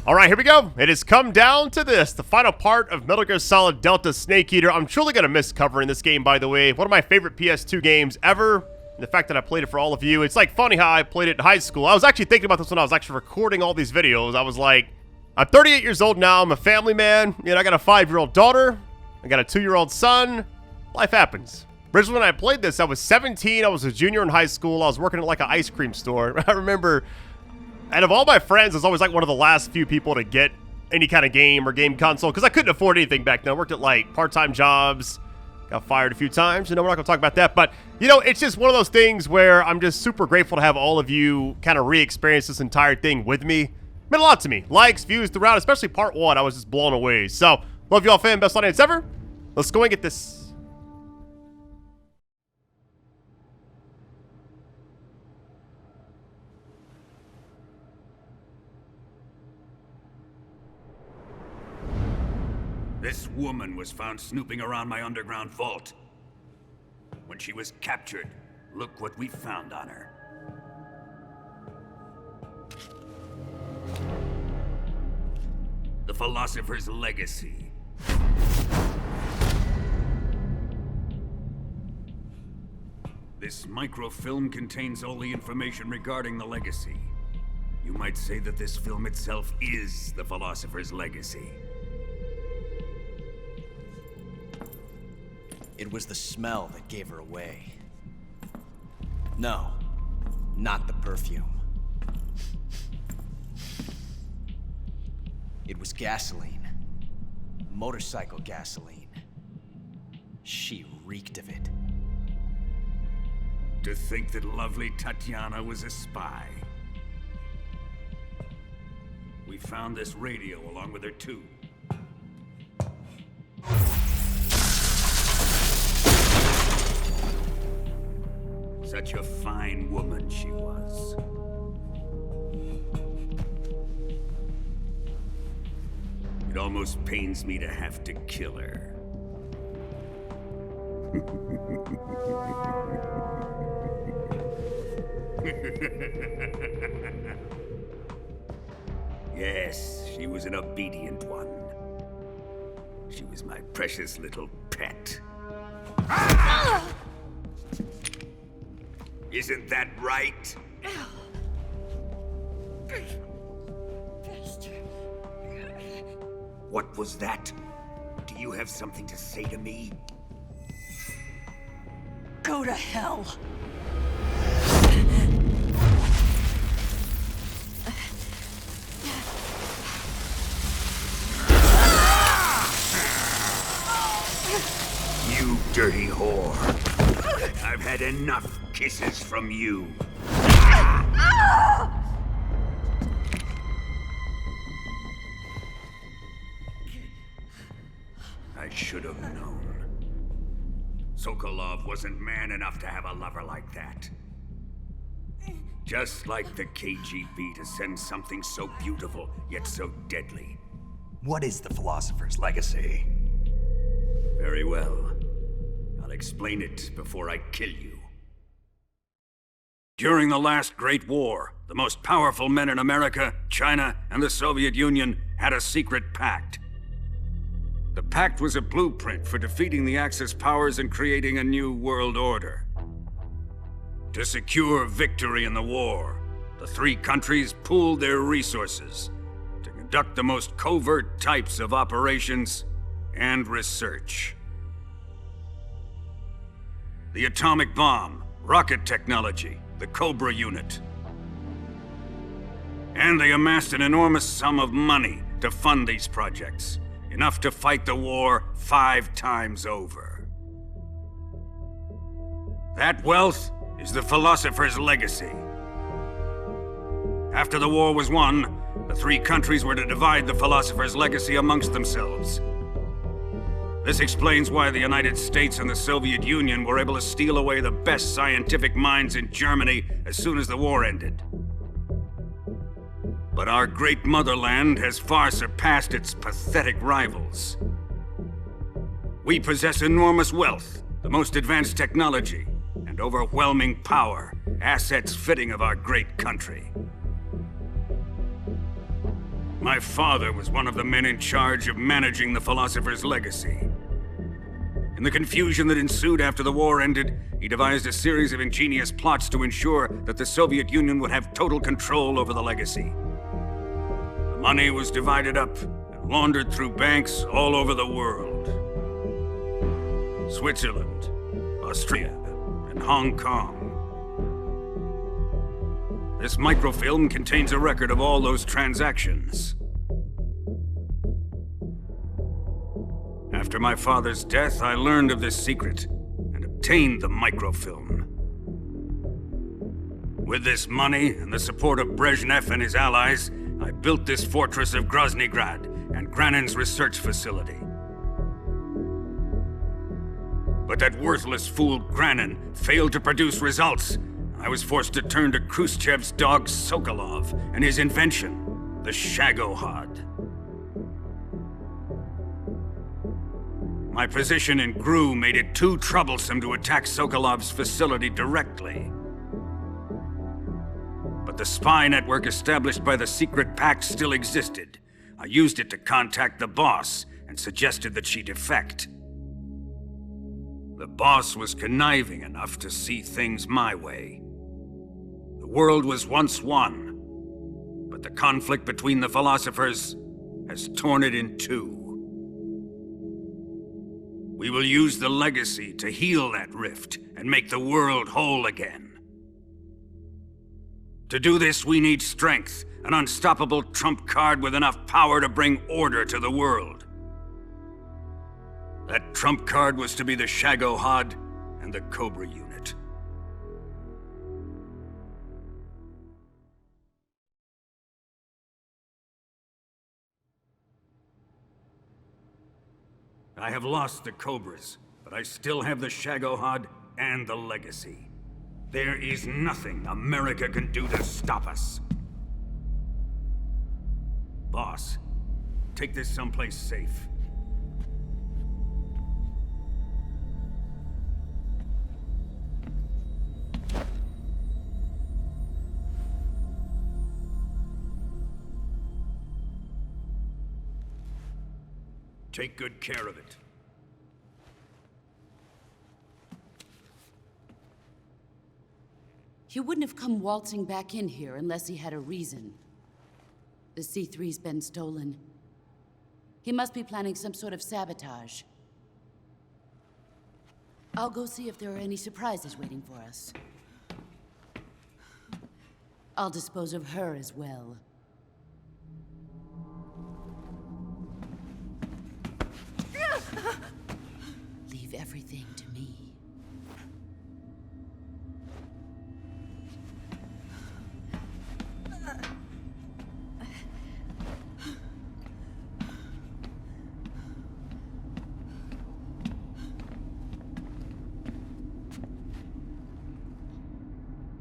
Alright, here we go. It has come down to this, the final part of Metal Gear Solid Delta Snake Eater. I'm truly going to miss covering this game, by the way. One of my favorite PS2 games ever. And the fact that I played it for all of you. It's like funny how I played it in high school. I was actually thinking about this when I was actually recording all these videos. I was like, I'm 38 years old now. I'm a family man. You know, I got a 5-year-old daughter. I got a 2-year-old son. Life happens. Originally, when I played this, I was 17. I was a junior in high school. I was working at like an ice cream store. I remember... And of all my friends, I was always like one of the last few people to get any kind of game or game console because I couldn't afford anything back then. I worked at like part-time jobs, got fired a few times. You know, we're not going to talk about that. But, you know, it's just one of those things where I'm just super grateful to have all of you kind of re-experience this entire thing with me. It meant a lot to me. Likes, views throughout, especially part 1. I was just blown away. So, love you all, fam. Best audience ever. Let's go and get this. This woman was found snooping around my underground vault. When she was captured, look what we found on her. The Philosopher's legacy. This microfilm contains all the information regarding the legacy. You might say that this film itself is the Philosopher's legacy. It was the smell that gave her away. No, not the perfume. It was gasoline. Motorcycle gasoline. She reeked of it. To think that lovely Tatiana was a spy. We found this radio along with her too. Such a fine woman she was. It almost pains me to have to kill her. Yes, she was an obedient one. She was my precious little pet. Ah! Isn't that right? What was that? Do you have something to say to me? Go to hell. You dirty whore. I've had enough kisses from you. I should have known. Sokolov wasn't man enough to have a lover like that. Just like the KGB to send something so beautiful, yet so deadly. What is the Philosopher's legacy? Very well. I'll explain it before I kill you. During the last Great War, the most powerful men in America, China, and the Soviet Union had a secret pact. The pact was a blueprint for defeating the Axis powers and creating a new world order. To secure victory in the war, the three countries pooled their resources to conduct the most covert types of operations and research. The atomic bomb, rocket technology, the Cobra unit. And they amassed an enormous sum of money to fund these projects, enough to fight the war 5 times over. That wealth is the Philosopher's legacy. After the war was won, the three countries were to divide the Philosopher's legacy amongst themselves. This explains why the United States and the Soviet Union were able to steal away the best scientific minds in Germany as soon as the war ended. But our great motherland has far surpassed its pathetic rivals. We possess enormous wealth, the most advanced technology, and overwhelming power, assets fitting of our great country. My father was one of the men in charge of managing the Philosopher's legacy. In the confusion that ensued after the war ended, he devised a series of ingenious plots to ensure that the Soviet Union would have total control over the legacy. The money was divided up and laundered through banks all over the world. Switzerland, Austria, and Hong Kong. This microfilm contains a record of all those transactions. After my father's death, I learned of this secret and obtained the microfilm. With this money and the support of Brezhnev and his allies, I built this fortress of Groznygrad and Granin's research facility. But that worthless fool Granin failed to produce results. I was forced to turn to Khrushchev's dog Sokolov and his invention, the Shagohod. My position in GRU made it too troublesome to attack Sokolov's facility directly. But the spy network established by the secret pact still existed. I used it to contact the boss and suggested that she defect. The boss was conniving enough to see things my way. The world was once one, but the conflict between the philosophers has torn it in two. We will use the legacy to heal that rift and make the world whole again. To do this, we need strength, an unstoppable trump card with enough power to bring order to the world. That trump card was to be the Shagohod and the Cobra unit. I have lost the Cobras, but I still have the Shagohod and the legacy. There is nothing America can do to stop us. Boss, take this someplace safe. Take good care of it. He wouldn't have come waltzing back in here unless he had a reason. The C3's been stolen. He must be planning some sort of sabotage. I'll go see if there are any surprises waiting for us. I'll dispose of her as well. Leave everything to me.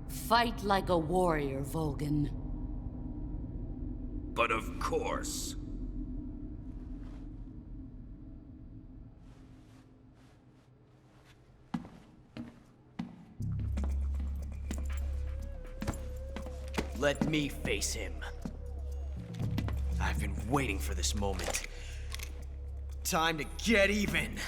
Fight like a warrior, Volgin. But of course. Let me face him. I've been waiting for this moment. Time to get even.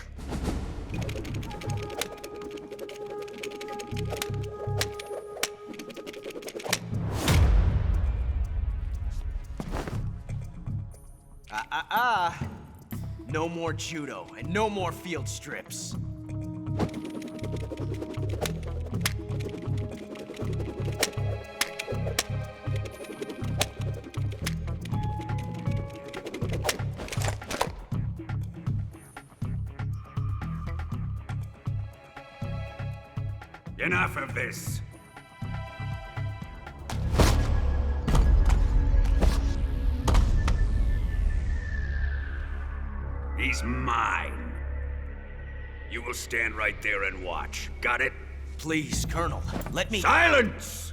No more judo, and no more field strips. Enough of this. He's mine. You will stand right there and watch. Got it? Please, Colonel, let me— Silence!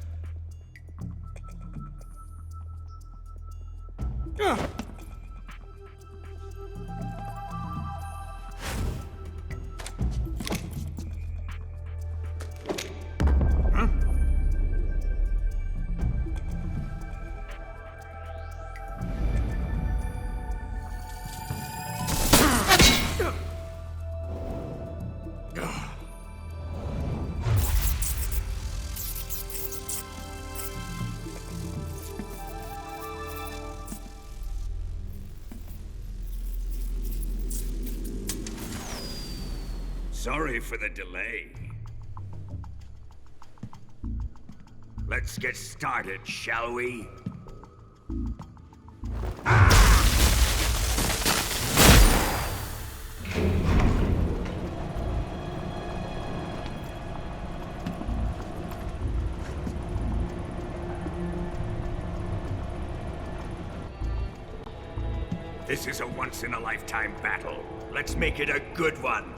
Sorry for the delay. Let's get started, shall we? This is a once-in-a-lifetime battle. Let's make it a good one.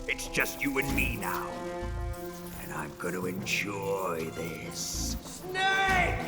It's just you and me now. And I'm gonna enjoy this. Snake!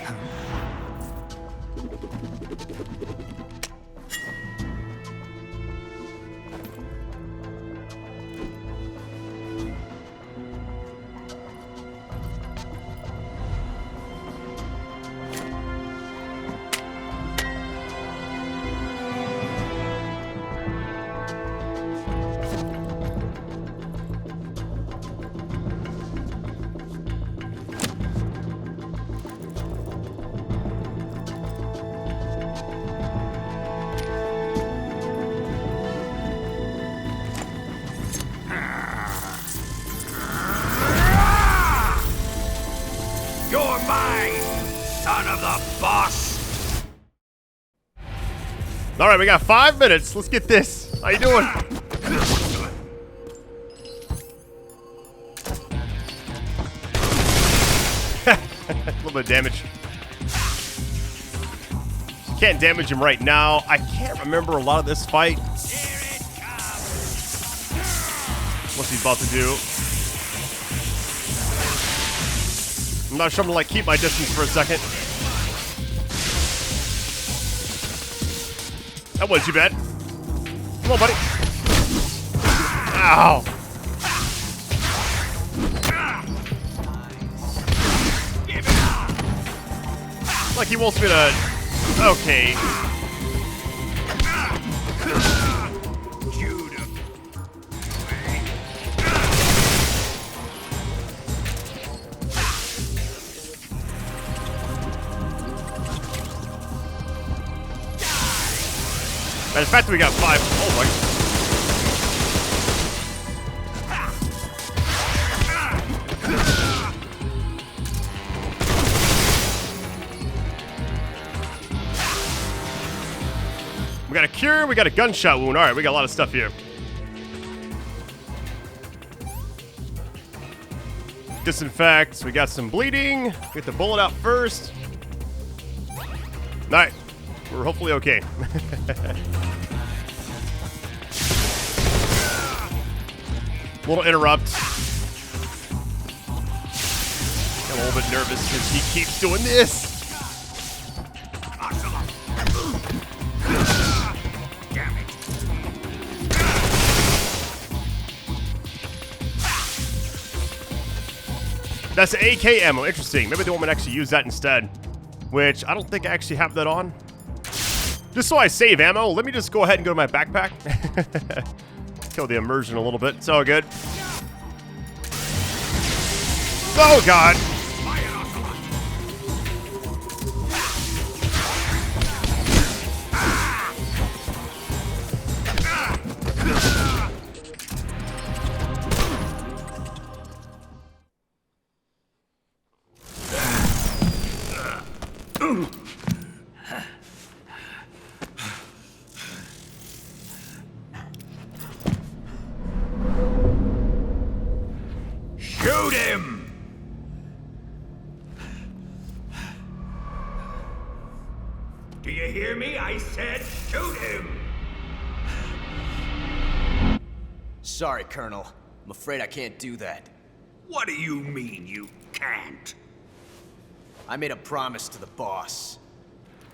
You're mine, son of the boss! Alright, we got 5 minutes. Let's get this. How you doing? A little bit of damage. Can't damage him right now. I can't remember a lot of this fight. What's he about to do? I'm not sure I'm gonna like keep my distance for a second. That wasn't too bad. Come on, buddy. Ow. Like he wants me to... Okay. Matter of fact, we got 5. Oh my. We got a cure, we got a gunshot wound. Alright, we got a lot of stuff here. Disinfect, we got some bleeding. Get the bullet out first. Alright, we're hopefully okay. Little interrupt. I'm a little bit nervous because he keeps doing this. Damn it. That's the AK ammo. Interesting. Maybe they want me to actually use that instead. Which I don't think I actually have that on. Just so I save ammo, let me just go ahead and go to my backpack. Kill the immersion a little bit. It's all good. Oh, God. Shoot him! Do you hear me? I said shoot him! Sorry, Colonel. I'm afraid I can't do that. What do you mean you can't? I made a promise to the boss.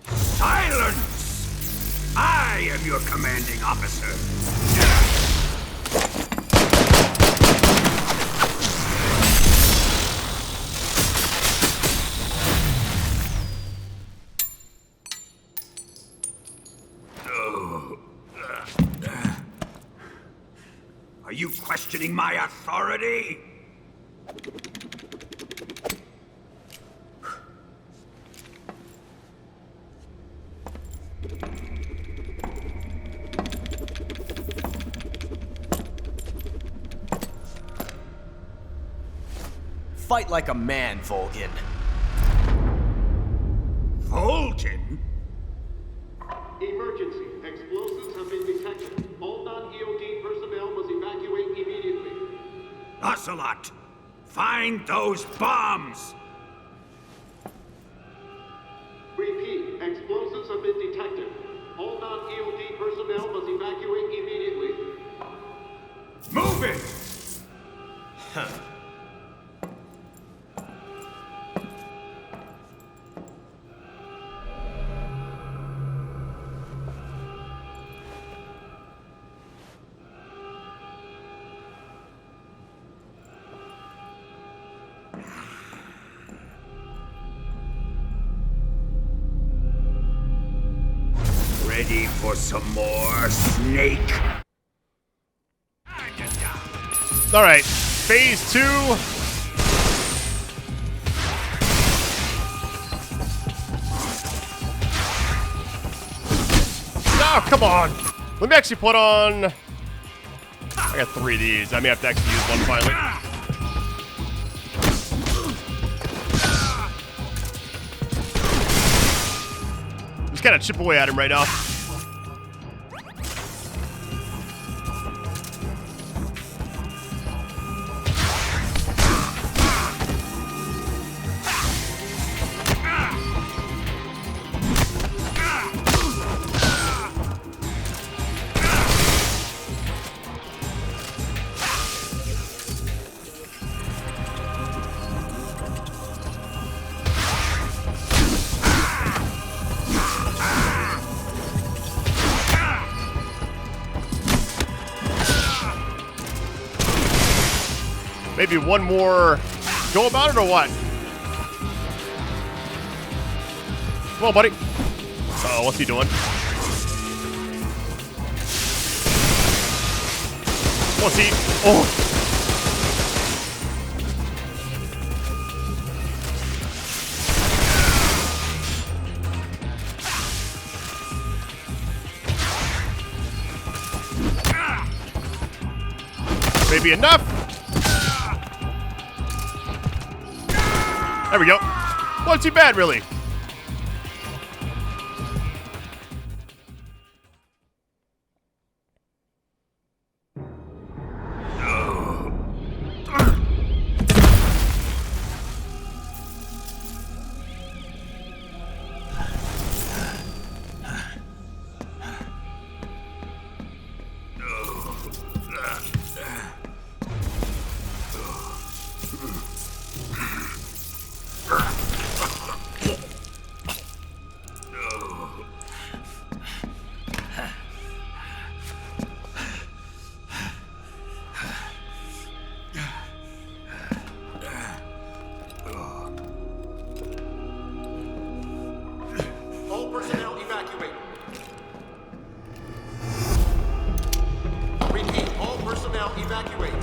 Silence! I am your commanding officer. Are you questioning my authority? Fight like a man, Volgin. Volgin? Emergency. Explosives have been detected. All non-EOD personnel must evacuate immediately. Ocelot! Find those bombs! Repeat. Explosives have been detected. All non-EOD personnel must evacuate immediately. Move it! Ready for some more, Snake? All right, phase 2. Oh, come on. Let me actually put on... I got 3 of these. I may have to actually use one finally. Just kind of chip away at him right now. Maybe one more go about it or what? Come on, buddy. Uh-oh, what's he doing? What's he? Oh! Maybe enough. There we go. Wasn't too bad, really.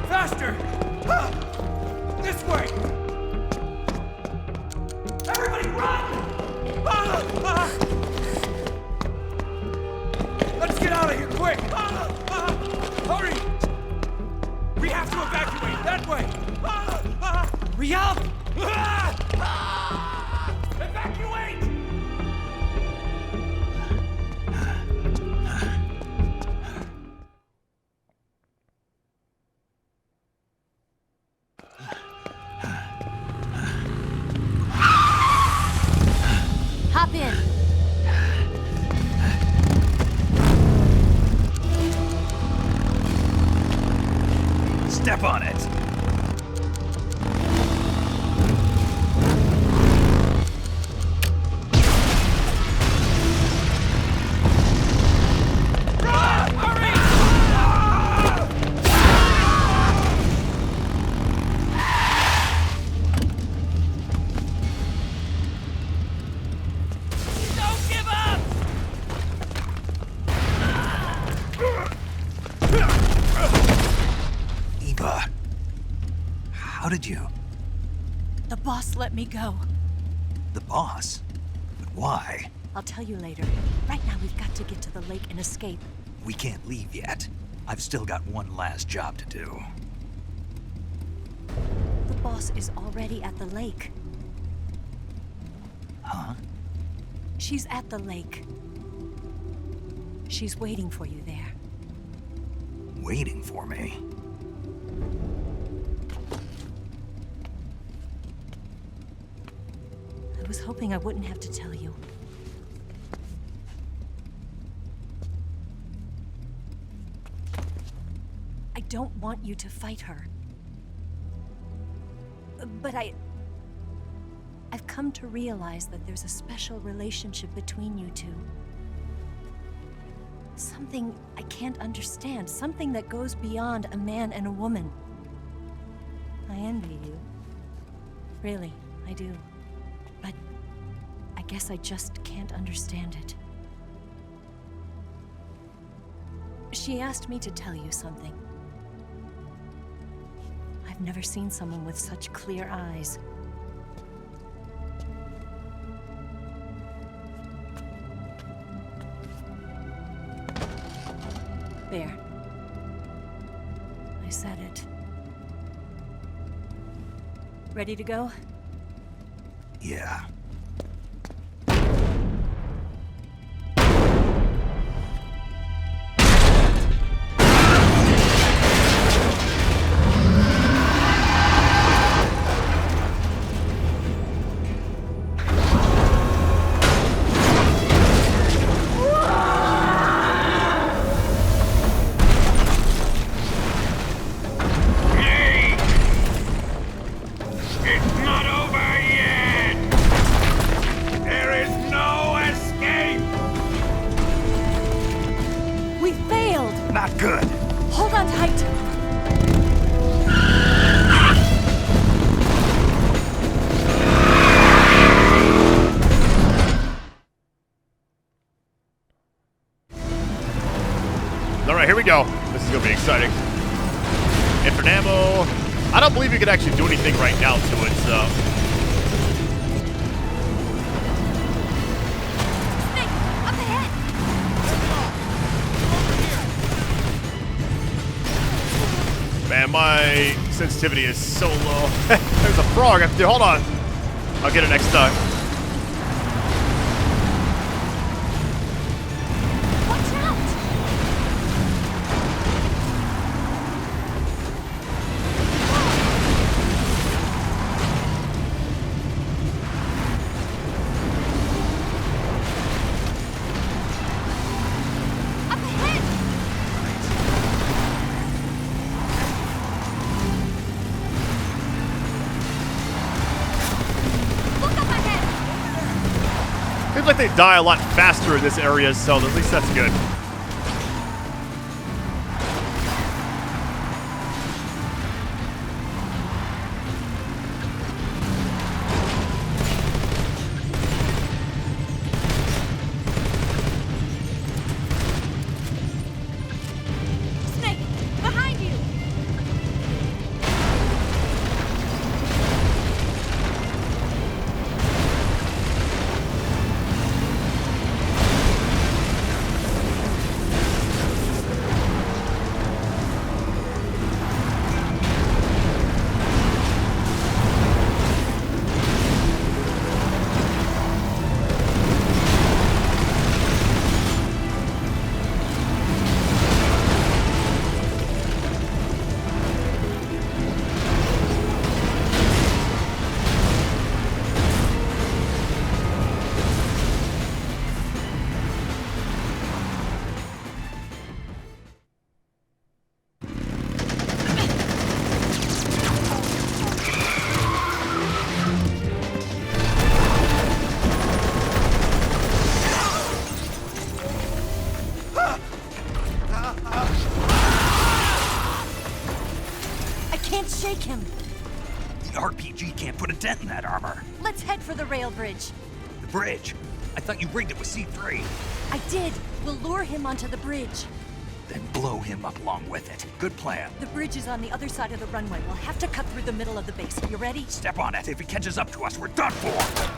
Faster! This way! Everybody run! Let's get out of here quick! Hurry! We have to evacuate that way! Hurry up! Evacuate! Hop in. Step on it. did you? The boss let me go. The boss? But why? I'll tell you later. Right now, we've got to get to the lake and escape. We can't leave yet. I've still got one last job to do. The boss is already at the lake. Huh? She's at the lake. She's waiting for you there. Waiting for me? I was hoping I wouldn't have to tell you. I don't want you to fight her. But I've come to realize that there's a special relationship between you two. Something I can't understand. Something that goes beyond a man and a woman. I envy you. Really, I do. But I guess I just can't understand it. She asked me to tell you something. I've never seen someone with such clear eyes. There. I said it. Ready to go? Yeah. Not good. Hold on tight! Alright, here we go. This is gonna be exciting. Infinite ammo. I don't believe you can actually do anything right now to it, so. Snake, up ahead! Man, my sensitivity is so low. There's a frog. Dude, hold on. I'll get it next time. Watch out! Up ahead! Look up ahead! Seems like they die a lot faster in this area, so at least that's good. Snake, behind you! I can't shake him. The RPG can't put a dent in that armor. Let's head for the rail bridge. The bridge. I thought you rigged it with C3. I did. We'll lure him onto the bridge. then blow him up along with it. Good plan. The bridge is on the other side of the runway. We'll have to cut through the middle of the base. You ready? Step on it. If he catches up to us, we're done for.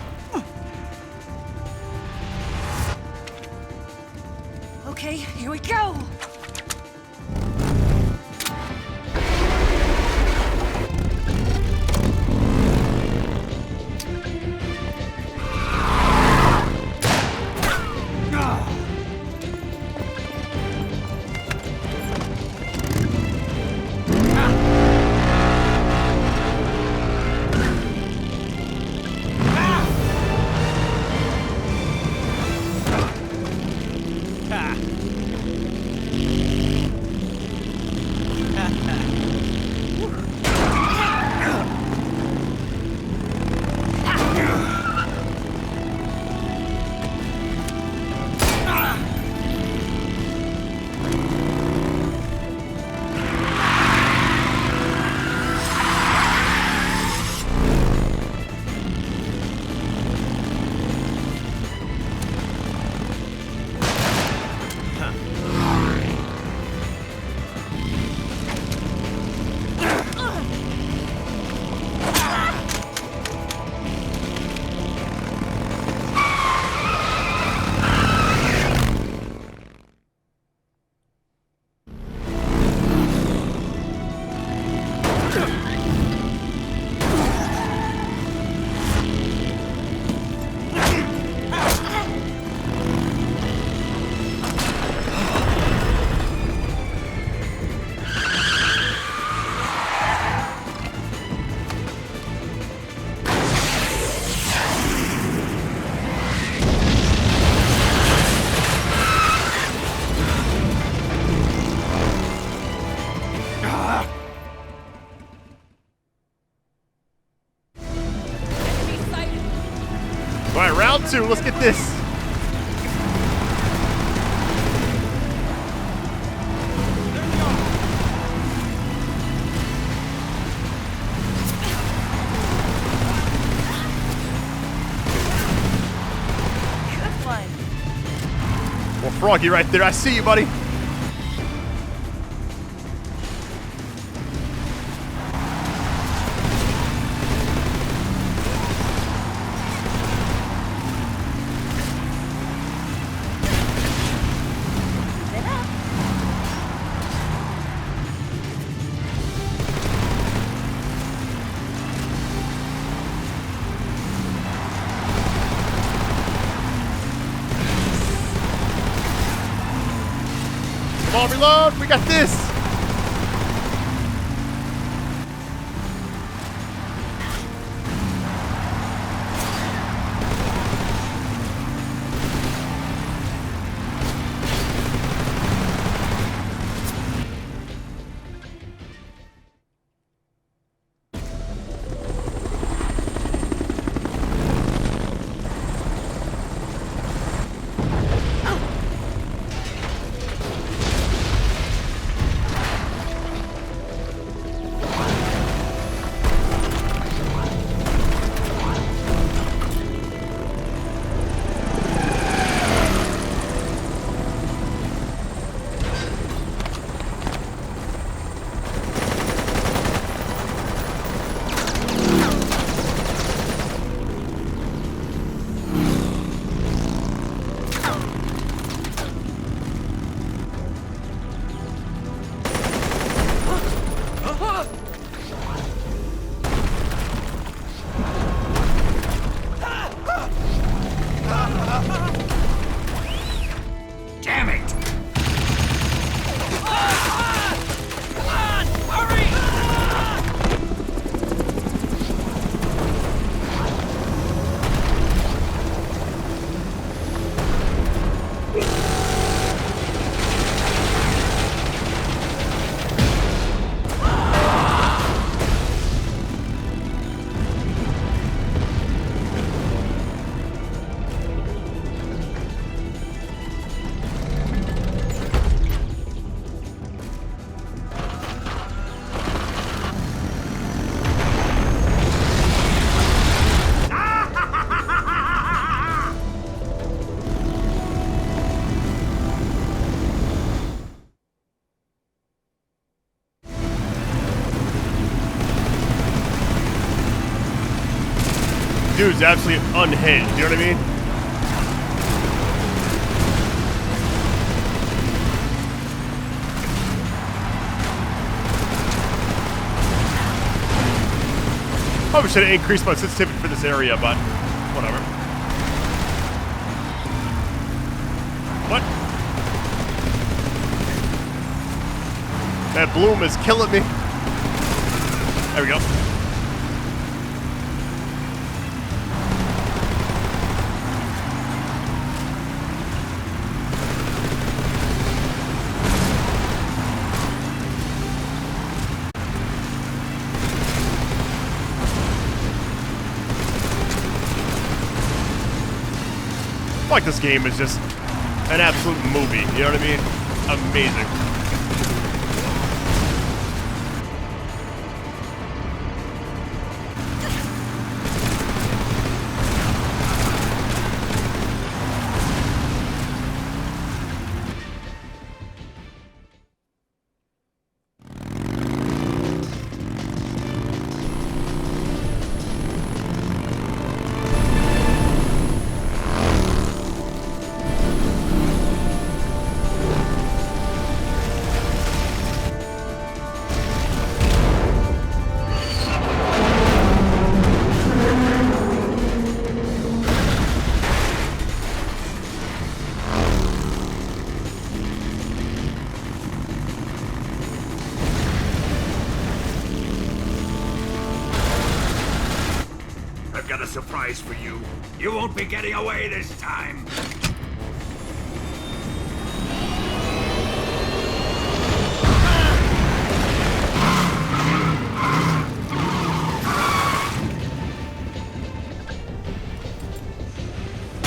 Okay, here we go! Alright, round two. Let's get this. Good one. Well, Froggy right there. I see you, buddy. Come on, reload. We got this. Damn it! dude's absolutely unhinged. You know what I mean? Probably should have increased my sensitivity for this area, but whatever. What? That bloom is killing me. There we go. I feel like this game is just an absolute movie, you know what I mean? Amazing. Surprise for you. You won't be getting away this time.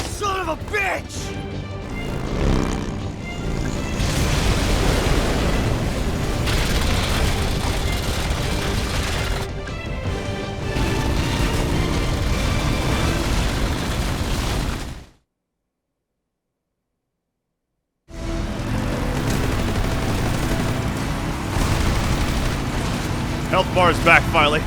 Son of a bitch! Health bar is back finally.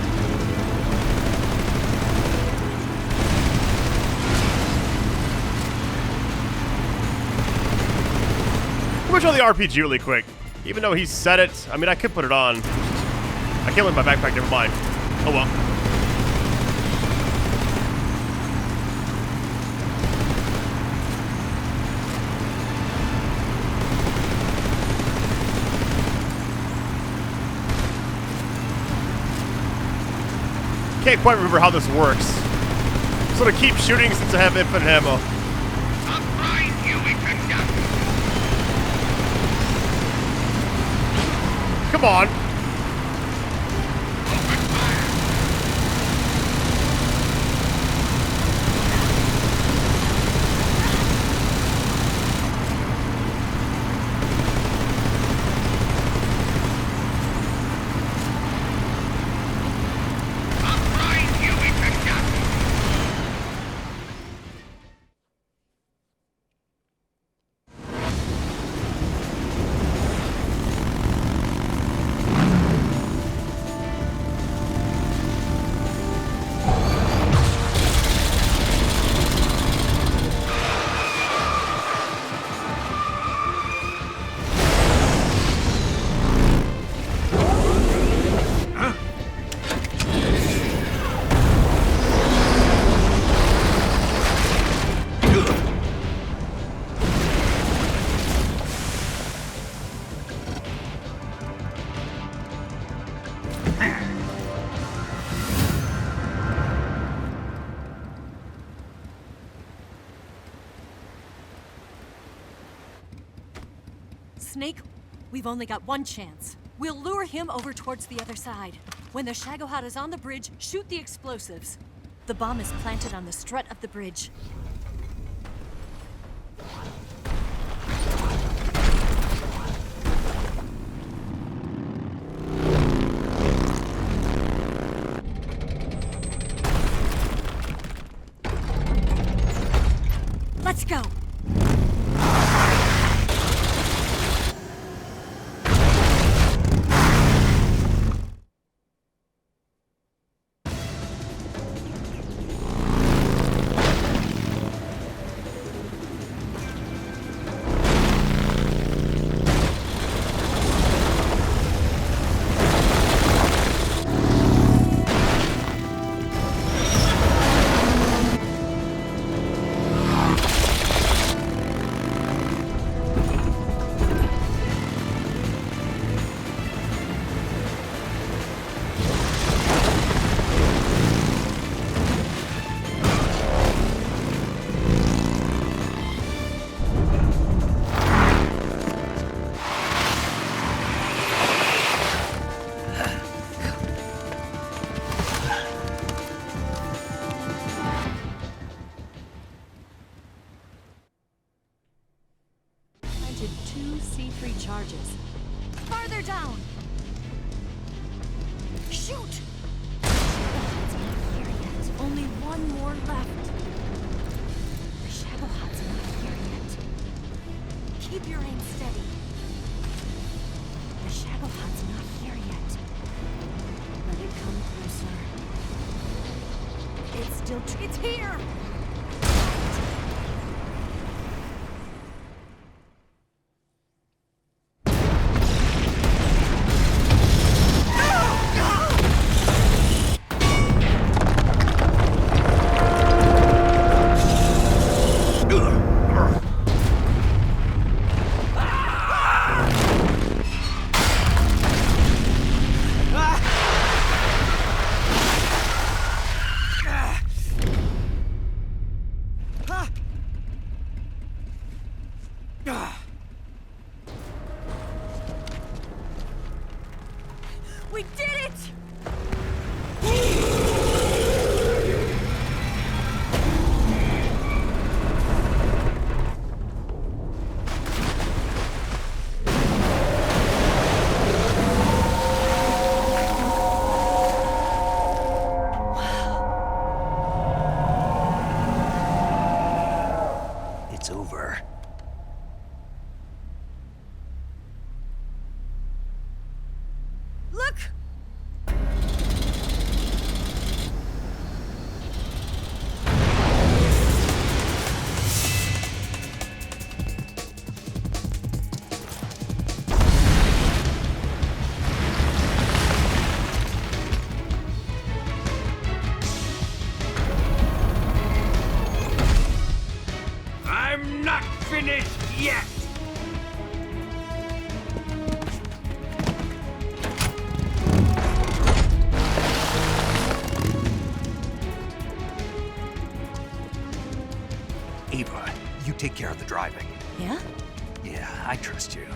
Let me show the RPG really quick. Even though he said it, I mean, I could put it on. I can't leave my backpack, never mind. Oh well. Can't quite remember how this works. Sort of keep shooting since I have infinite ammo. Come on. Snake, we've only got one chance. We'll lure him over towards the other side. When the Shagohod is on the bridge, shoot the explosives. The bomb is planted on the strut of the bridge. Let's go! C3 charges. Farther down! Shoot! Shagohod's not here yet. Only one more left. The Shagohod's not here yet. Keep your aim steady. The Shagohod's not here yet. Let it come closer. It's still it's here! We did it! It's over. Look! I'm not finished yet! Ava, you take care of the driving. Yeah? Yeah, I trust you.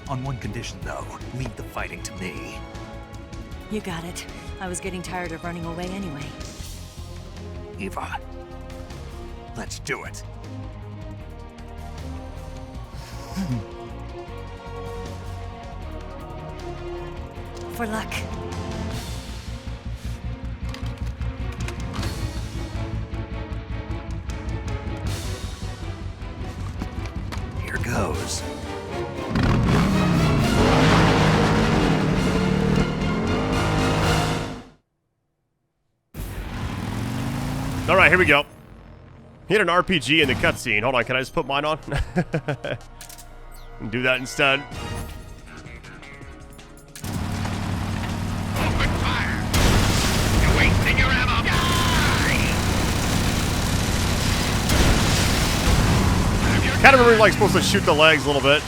On one condition, though, leave the fighting to me. You got it. I was getting tired of running away anyway. Ava, let's do it. For luck. Here goes. All right, here we go. Hit an RPG in the cutscene. Hold on, can I just put mine on? Do that instead. Open fire! You're wasting your ammo! Kind of remember like supposed to shoot the legs a little bit.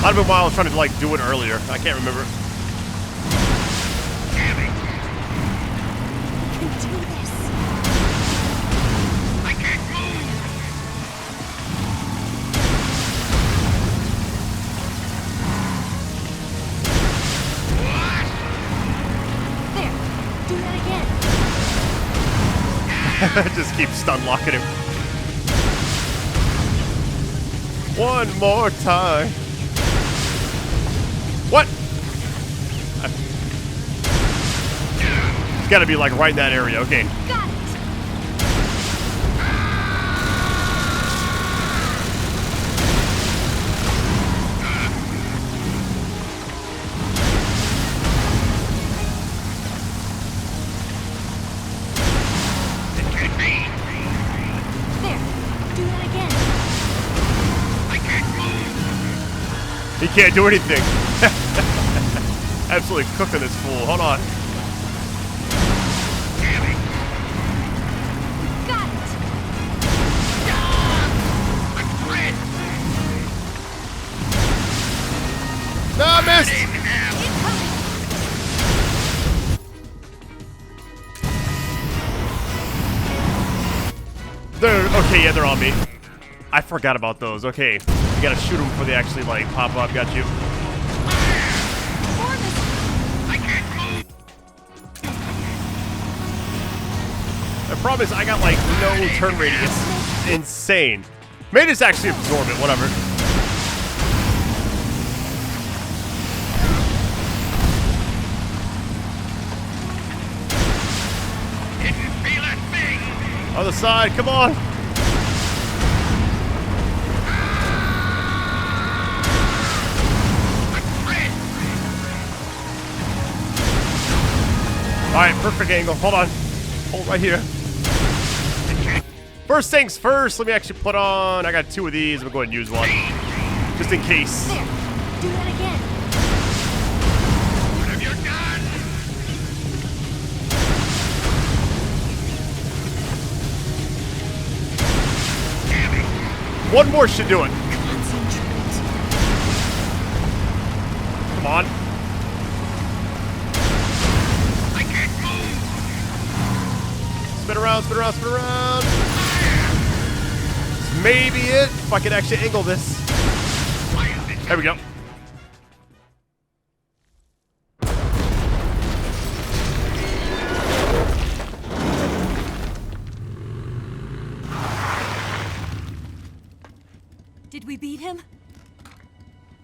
Might have been while I was trying to like do it earlier. I can't remember. You can do this. I can't move! There. Do that again. Just keep stun locking him. One more time. What? It's gotta be like right in that area. Okay. Got it. It can't be! There. Do that again. I can't move! He can't do anything. Absolutely cooking this fool. Hold on. Got it. I'm red! No, I missed. Incoming. Okay, yeah, they're on me. I forgot about those. Okay. You gotta shoot them before they actually, like, pop up. Got you. I can't move! The problem is I got, like, no turn radius. Insane. May just actually absorb it. Whatever. Other side, come on. Alright, perfect angle. Hold on. Hold right here. First things first, let me actually put on... I got 2 of these. I'm going to go ahead and use one. Just in case. There. Do that again. What have you done? One more should do it. Concentrate. Come on. I can't move. Spin around, spin around, spin around. This may be it. If I can actually angle this. There we go. Did we beat him?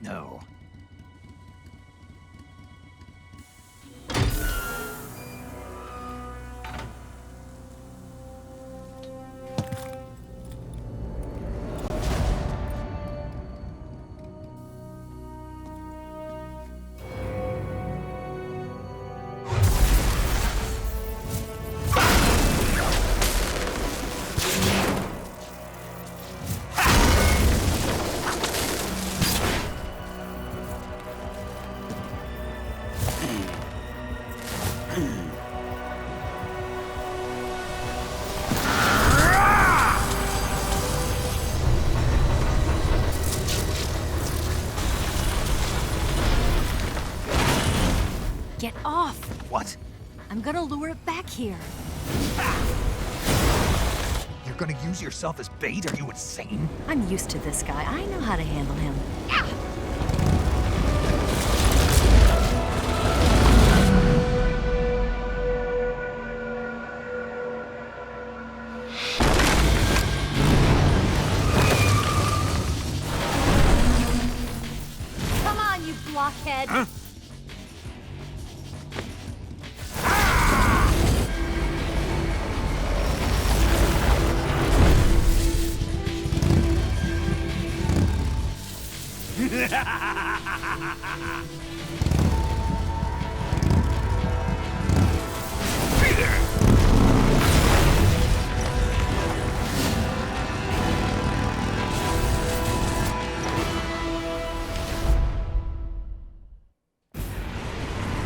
No. Get off! What? I'm gonna lure it back here. You're gonna use yourself as bait? Are you insane? I'm used to this guy. I know how to handle him. Come on, you blockhead! Huh?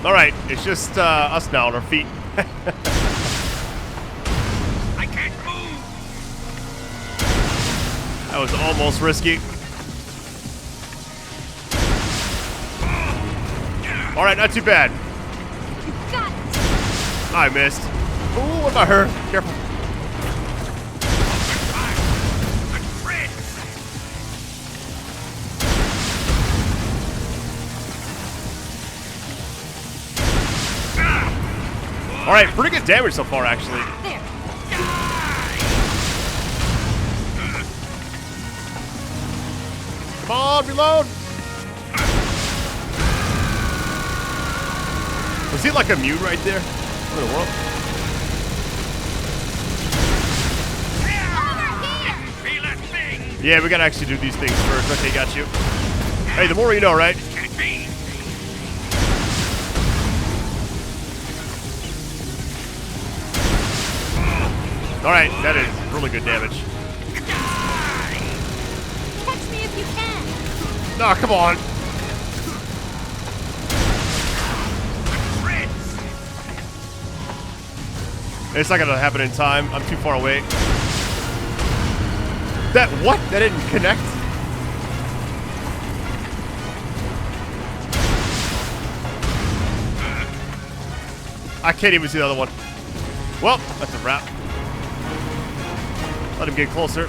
All right, it's just us now on our feet. I can't move. That was almost risky. All right, not too bad. You got it! I missed. Ooh, what about her? Careful. All right, pretty good damage so far, actually. There! Come on, reload. Was he like immune right there? What in the world? Yeah, we gotta actually do these things first. Okay, got you. Hey, the more you know, right? Can't be. All right, that is really good damage. Catch me if you can! No, come on. It's not gonna happen in time. I'm too far away. That what? That didn't connect? I can't even see the other one. Well, that's a wrap. Let him get closer.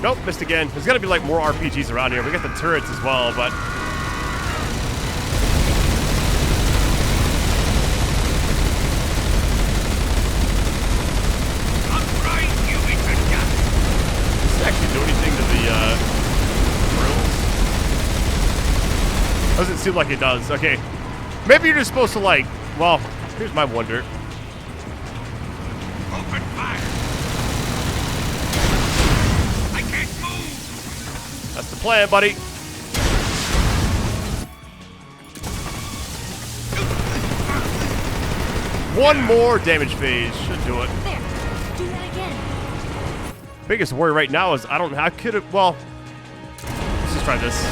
Nope, missed again. There's gotta be like more RPGs around here. We got the turrets as well, but... Does it actually do anything to the, drills? Doesn't seem like it does. Okay. Maybe you're just supposed to like... Well, here's my wonder. plan, buddy. One more damage phase. Should do it. There. Do that again. Biggest worry right now is I don't know. I could have. Well, let's just try this.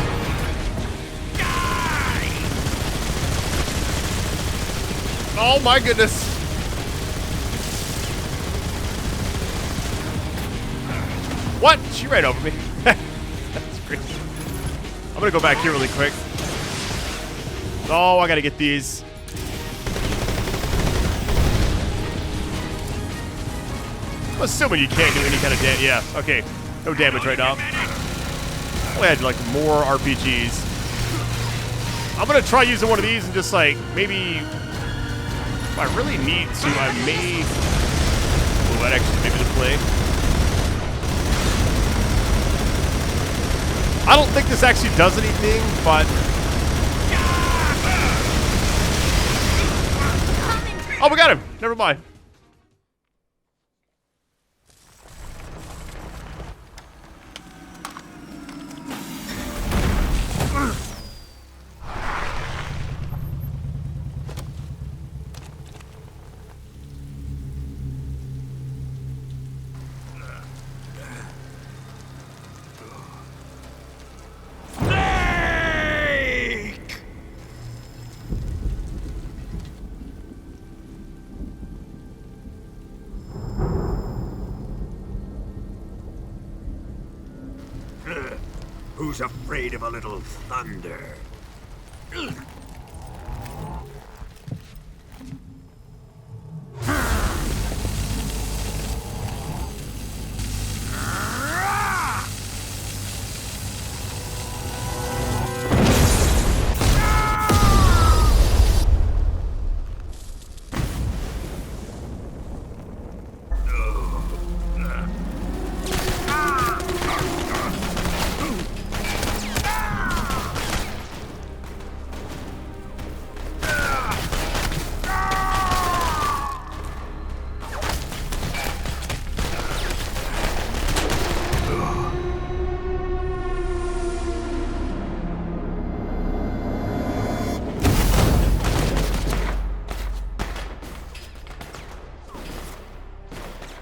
Oh my goodness. What? She ran over me. That's crazy. I'm gonna go back here really quick. Oh, I gotta get these. I'm assuming you can't do any kind of damage. Yeah, okay. No damage right now. I had like more RPGs. I'm gonna try using one of these and just like maybe if I really need to, I may move that actually maybe to play. I don't think this actually does anything, but oh, we got him. Never mind. Who's afraid of a little thunder?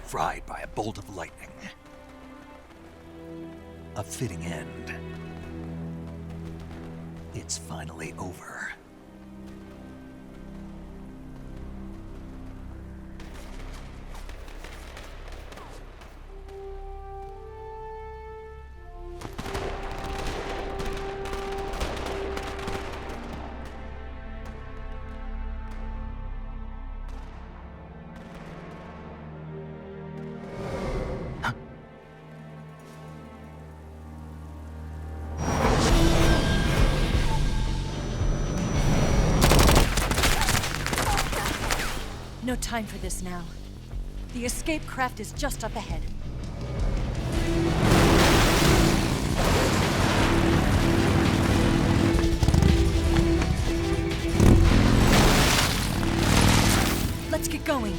Fried by a bolt of lightning. A fitting end. It's finally over. No time for this now. The escape craft is just up ahead. Let's get going.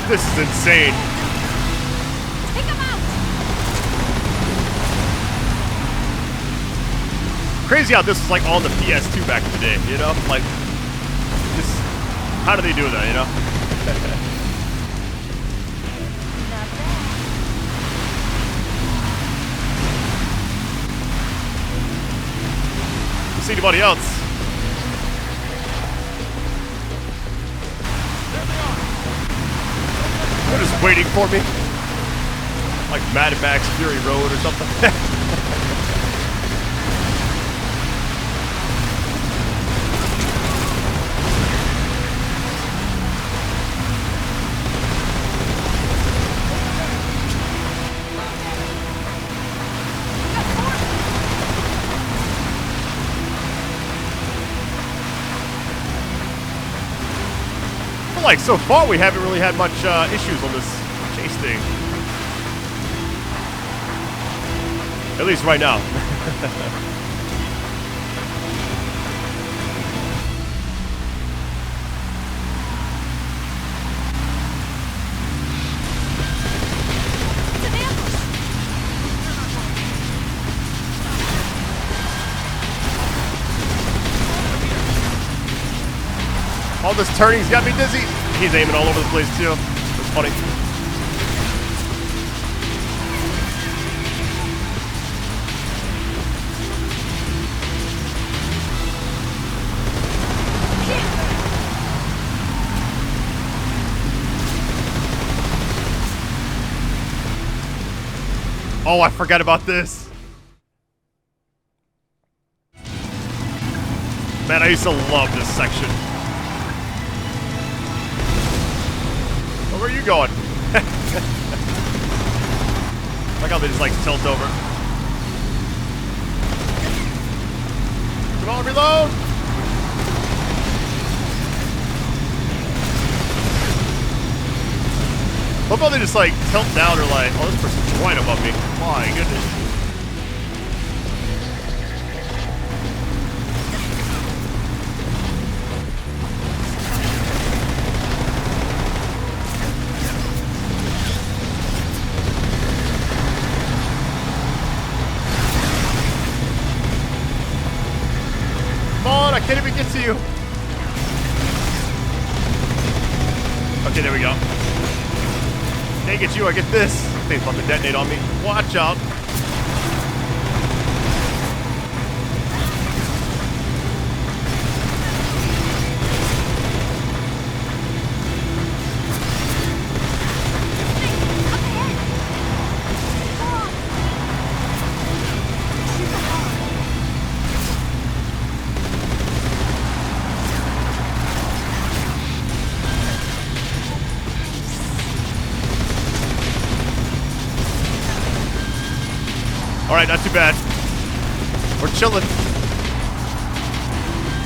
This is insane. Take him out! Crazy how this was like on the PS2 back in the day, you know? Like, just, how do they do that, you know? Not bad. See anybody else? They're just waiting for me. Like Mad Max Fury Road or something. Like so far we haven't really had much issues on this chase thing. At least right now. All this turning's got me dizzy. He's aiming all over the place too. It's funny. Oh, I forgot about this. Man, I used to love this section. Where are you going? Like how they just like tilt over. Come on, reload! Look how they just like tilt down or like, oh, this person's right above me. My goodness. I can't even get to you. Okay, there we go. Can't get you, I get this. Thing's about to detonate on me. Watch out. Alright, not too bad. We're chilling.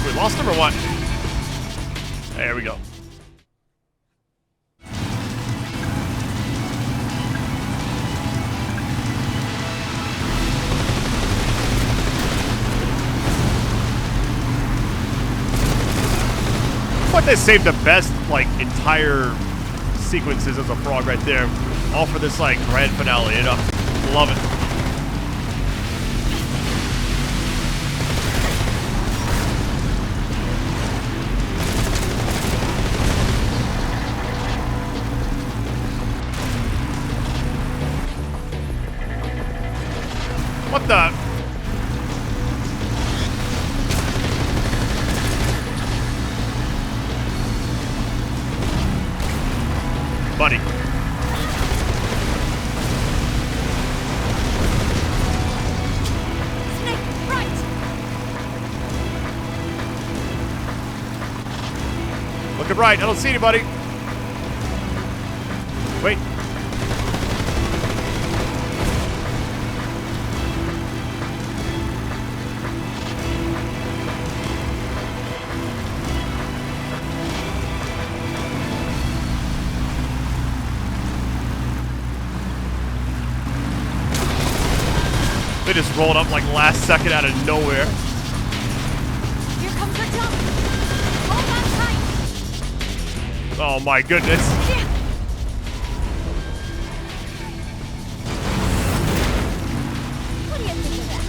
We lost him or what? There we go. But they saved the best, like, entire sequences as a frog right there. All for this, like, grand finale, you know? Love it. What the? Buddy. Snake, right. Looking right. I don't see anybody. Wait. They just rolled up like last second out of nowhere. Here comes our jump. Hold on tight. Oh my goodness. Yeah. What do you think of that?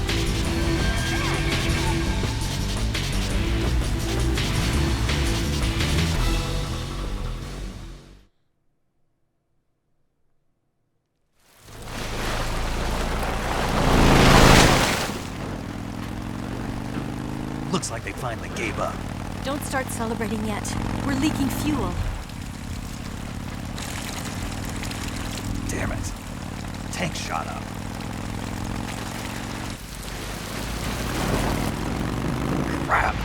Looks like they finally gave up. Don't start celebrating yet. We're leaking fuel. Damn it. Tank shot up. Crap.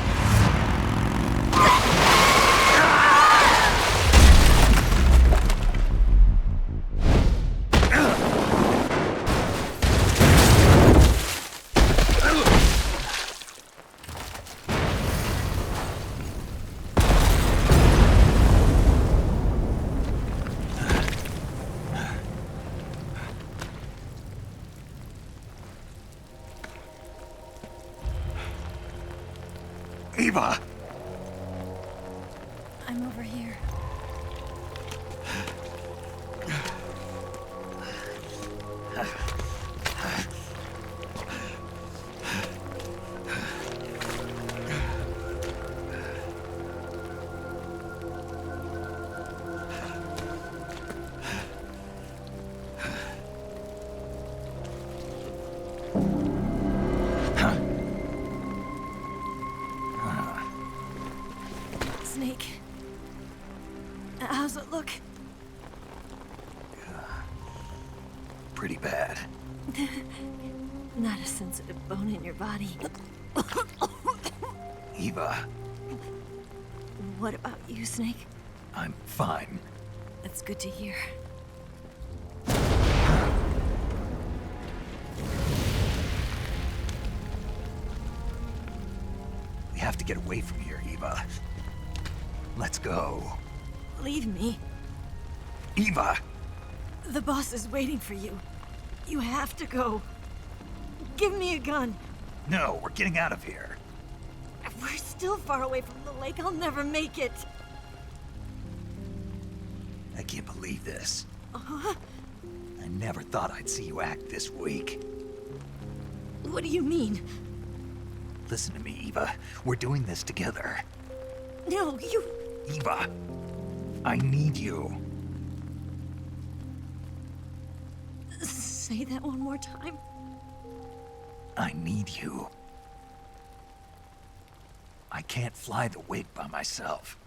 Eva! I'm over here. Snake. How's it look? Pretty bad. Not a sensitive bone in your body. Eva, What about you, Snake? I'm fine. That's good to hear. We have to get away from here, Eva. Let's go. Leave me. Eva! The boss is waiting for you. You have to go. Give me a gun. No, we're getting out of here. We're still far away from the lake. I'll never make it. I can't believe this. I never thought I'd see you act this weak. What do you mean? Listen to me, Eva. We're doing this together. No, you... Eva, I need you. Say that one more time. I need you. I can't fly the wig by myself.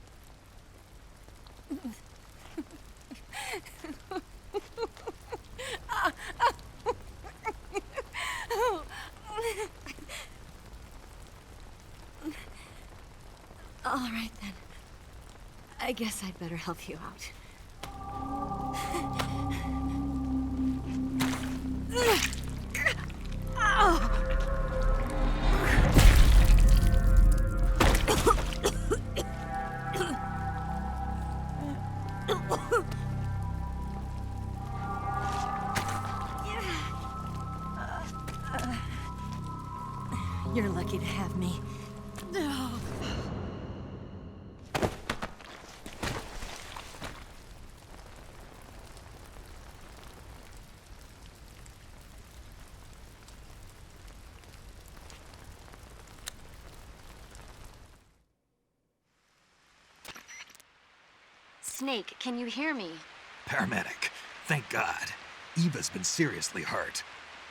All right, then. I guess I'd better help you out. You're lucky to have me. Snake, can you hear me? Paramedic, thank God. Eva's been seriously hurt.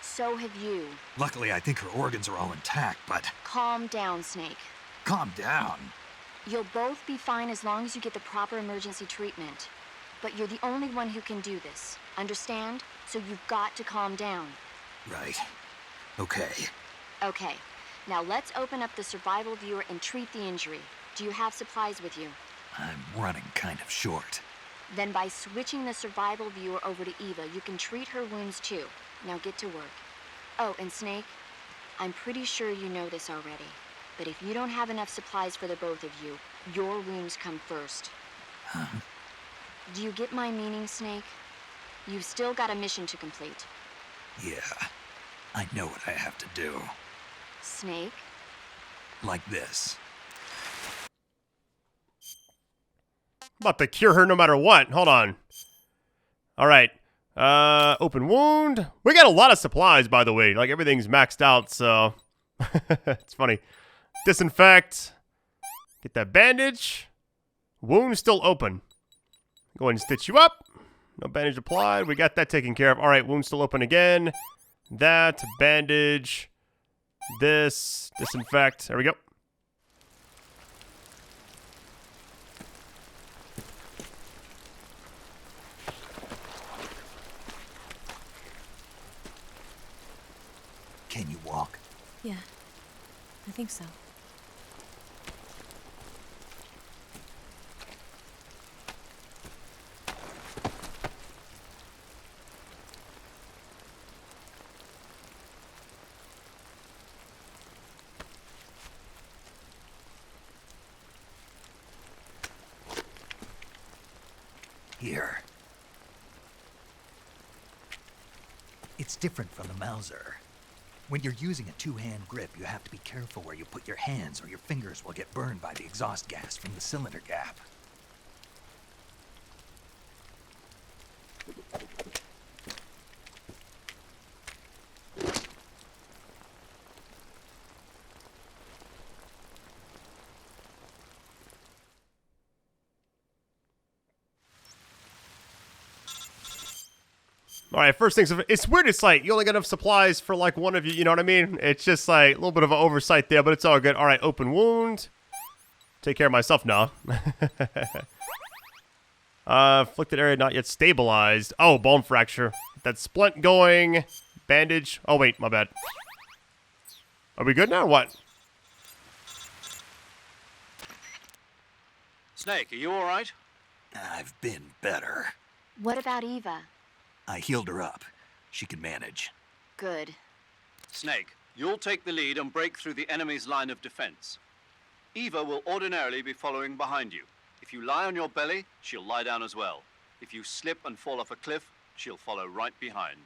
So have you. Luckily, I think her organs are all intact, but... Calm down, Snake. Calm down. You'll both be fine as long as you get the proper emergency treatment. But you're the only one who can do this. Understand? So you've got to calm down. Right. Okay. Okay. Now let's open up the survival viewer and treat the injury. Do you have supplies with you? I'm running kind of short. Then by switching the survival viewer over to Eva, you can treat her wounds too. Now get to work. Oh, and Snake, I'm pretty sure you know this already, but if you don't have enough supplies for the both of you, your wounds come first. Huh? Do you get my meaning, Snake? You've still got a mission to complete. Yeah. I know what I have to do. Snake? Like this. About to cure her no matter what. Hold on. All right. Open wound. We got a lot of supplies, by the way. Like, everything's maxed out, so... It's funny. Disinfect. Get that bandage. Wound still open. Go ahead and stitch you up. No bandage applied. We got that taken care of. All right, wound still open again. That. Bandage. This. Disinfect. There we go. Can you walk? Yeah, I think so. Here. It's different from the Mauser. When you're using a two-hand grip, you have to be careful where you put your hands or your fingers will get burned by the exhaust gas from the cylinder gap. All right, first things, it's weird. It's like you only got enough supplies for like one of you. You know what I mean? It's just like a little bit of an oversight there, but it's all good. All right, open wound. Take care of myself now. Afflicted area not yet stabilized. Oh, bone fracture. That splint going. Bandage. Oh, wait, my bad. Are we good now or what? Snake, are you all right? I've been better. What about Eva? I healed her up. She can manage. Good. Snake, you'll take the lead and break through the enemy's line of defense. Eva will ordinarily be following behind you. If you lie on your belly, she'll lie down as well. If you slip and fall off a cliff, she'll follow right behind.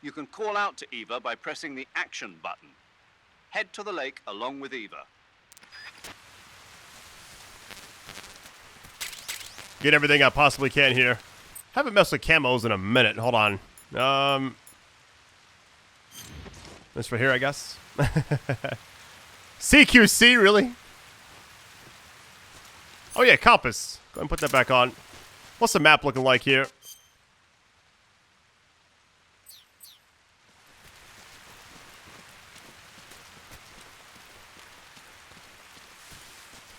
You can call out to Eva by pressing the action button. Head to the lake along with Eva. Get everything I possibly can here. Haven't messed with camos in a minute. Hold on. This right here, I guess. CQC, really? Oh yeah, compass. Go ahead and put that back on. What's the map looking like here?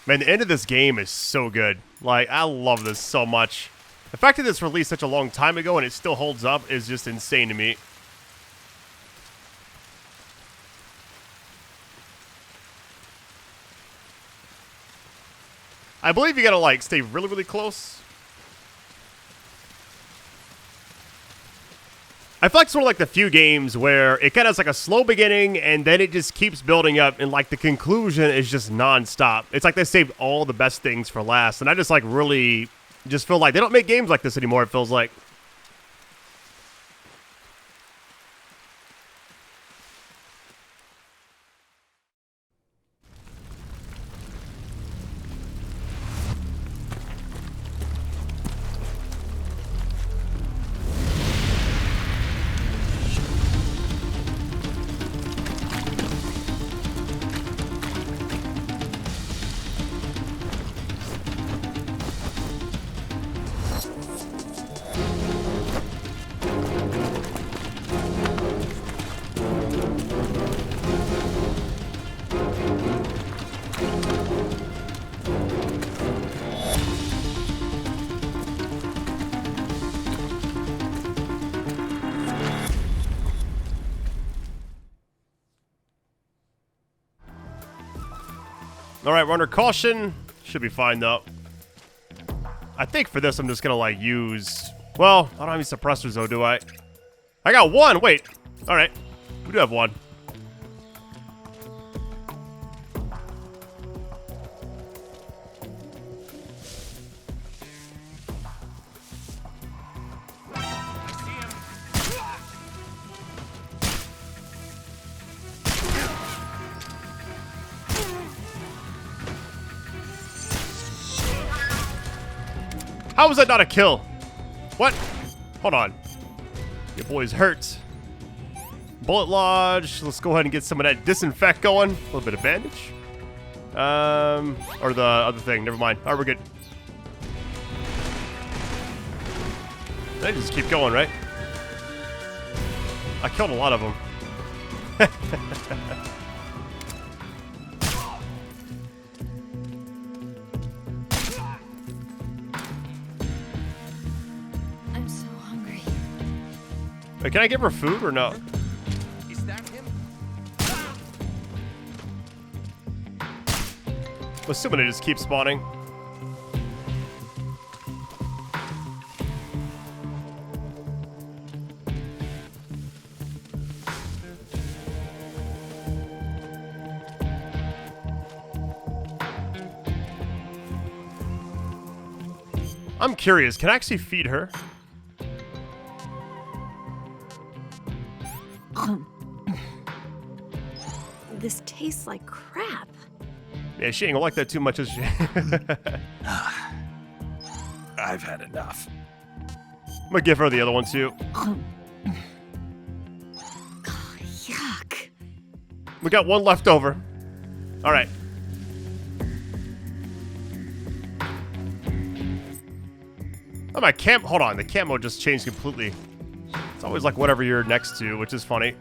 Man, the end of this game is so good. Like, I love this so much. The fact that this released such a long time ago and it still holds up is just insane to me. I believe you gotta, like, stay really, really close. I feel like it's one of, like, the few games where it kind of has, like, a slow beginning and then it just keeps building up and, like, the conclusion is just non-stop. It's like they saved all the best things for last. And I just, like, really just feel like they don't make games like this anymore, it feels like. Alright, we're under caution. Should be fine, though. I think for this, I'm just gonna, like, use... Well, I don't have any suppressors, though, do I? I got one! Wait! Alright. We do have one. How was that not a kill? What? Hold on. Your boy's hurt. Bullet lodge. Let's go ahead and get some of that disinfect going. A little bit of bandage. Or the other thing. Never mind. All right, we're good. They just keep going, right? I killed a lot of them. Wait, can I give her food or no? Is that him? I'm assuming it just keeps spawning. I'm curious, can I actually feed her? this tastes like crap. Yeah, she ain't gonna like that too much, is she? I've had enough. I'm gonna give her the other one too. Yuck. We got one left over. All right. Oh, my hold on, the camo just changed completely. It's always like whatever you're next to, which is funny.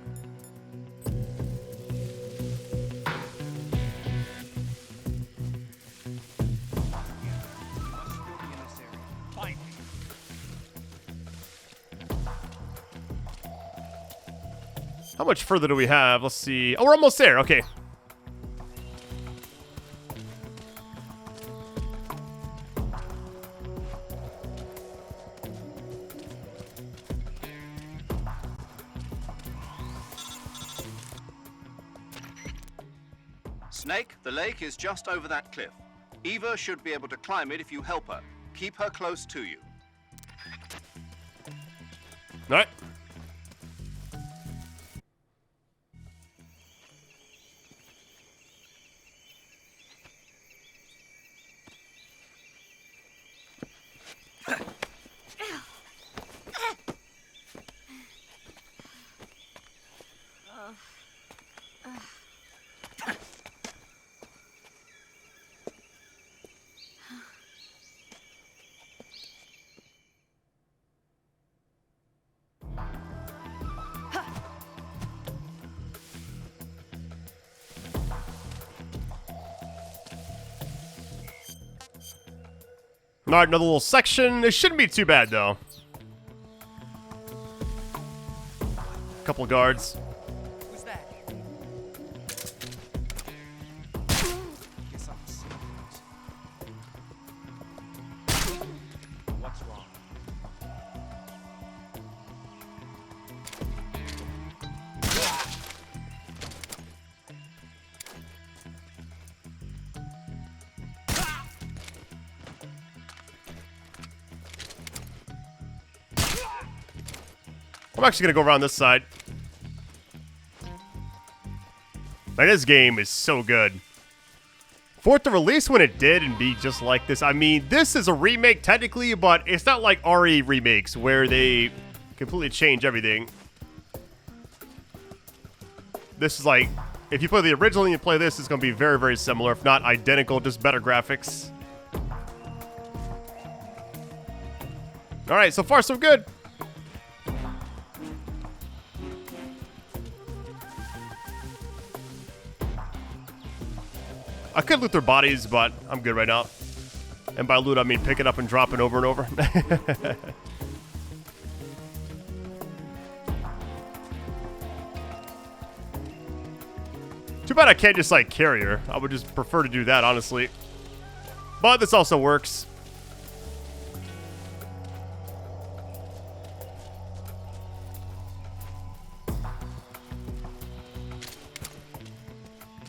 How much further do we have? Let's see. Oh, we're almost there. Okay. Snake, the lake is just over that cliff. Eva should be able to climb it if you help her. Keep her close to you. All right. All right, another little section. It shouldn't be too bad, though. Couple of guards. Who's that? Guess I'm serious. What's wrong? I'm actually going to go around this side. Man, this game is so good. For it to release when it did and be just like this, I mean, this is a remake technically, but it's not like RE remakes where they completely change everything. This is like, if you play the original and you play this, it's going to be very, very similar, if not identical, just better graphics. All right, so far so good. I could loot their bodies, but I'm good right now. And by loot, I mean pick it up and drop it over and over. Too bad I can't just, like, carry her. I would just prefer to do that, honestly. But this also works.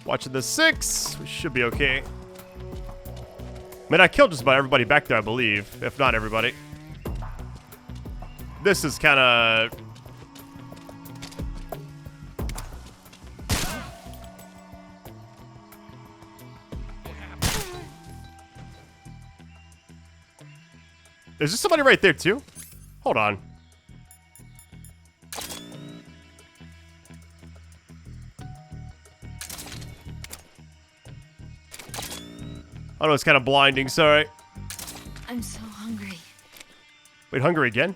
Watching the 6. We should be okay. I mean, I killed just about everybody back there, I believe. If not everybody. This is kind of... Is there somebody right there, too? Hold on. I know it's kind of blinding, sorry. I'm so hungry. Wait, hungry again?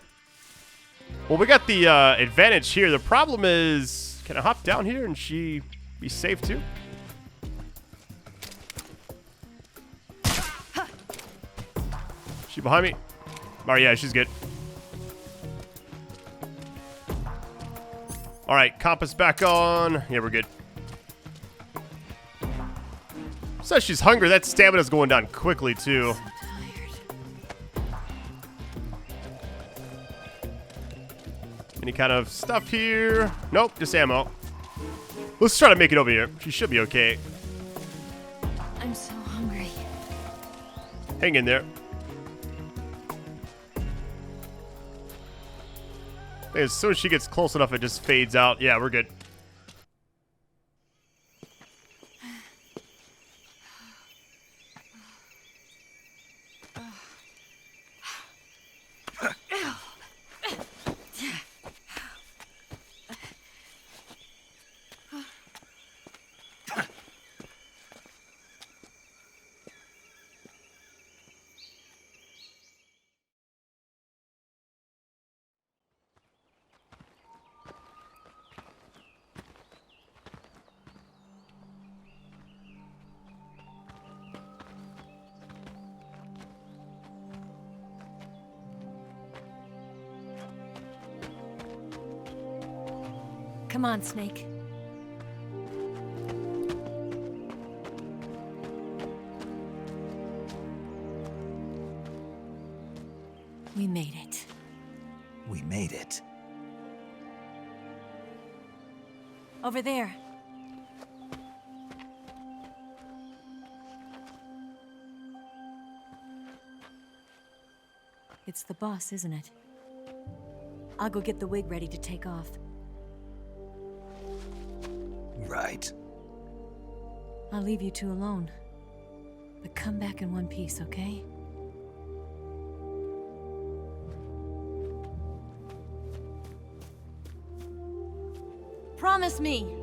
Well, we got the advantage here. The problem is, can I hop down here and she be safe too? She behind me? Oh yeah, she's good. All right, compass back on. Yeah, we're good. Says she's hungry. That stamina's going down quickly too. Any kind of stuff here? Nope, just ammo. Let's try to make it over here. She should be okay. I'm so hungry. Hang in there. As soon as she gets close enough, it just fades out. Yeah, we're good. Come on, Snake. We made it. We made it. Over there. It's the boss, isn't it? I'll go get the wig ready to take off. Right. I'll leave you two alone. But come back in one piece, okay? Promise me!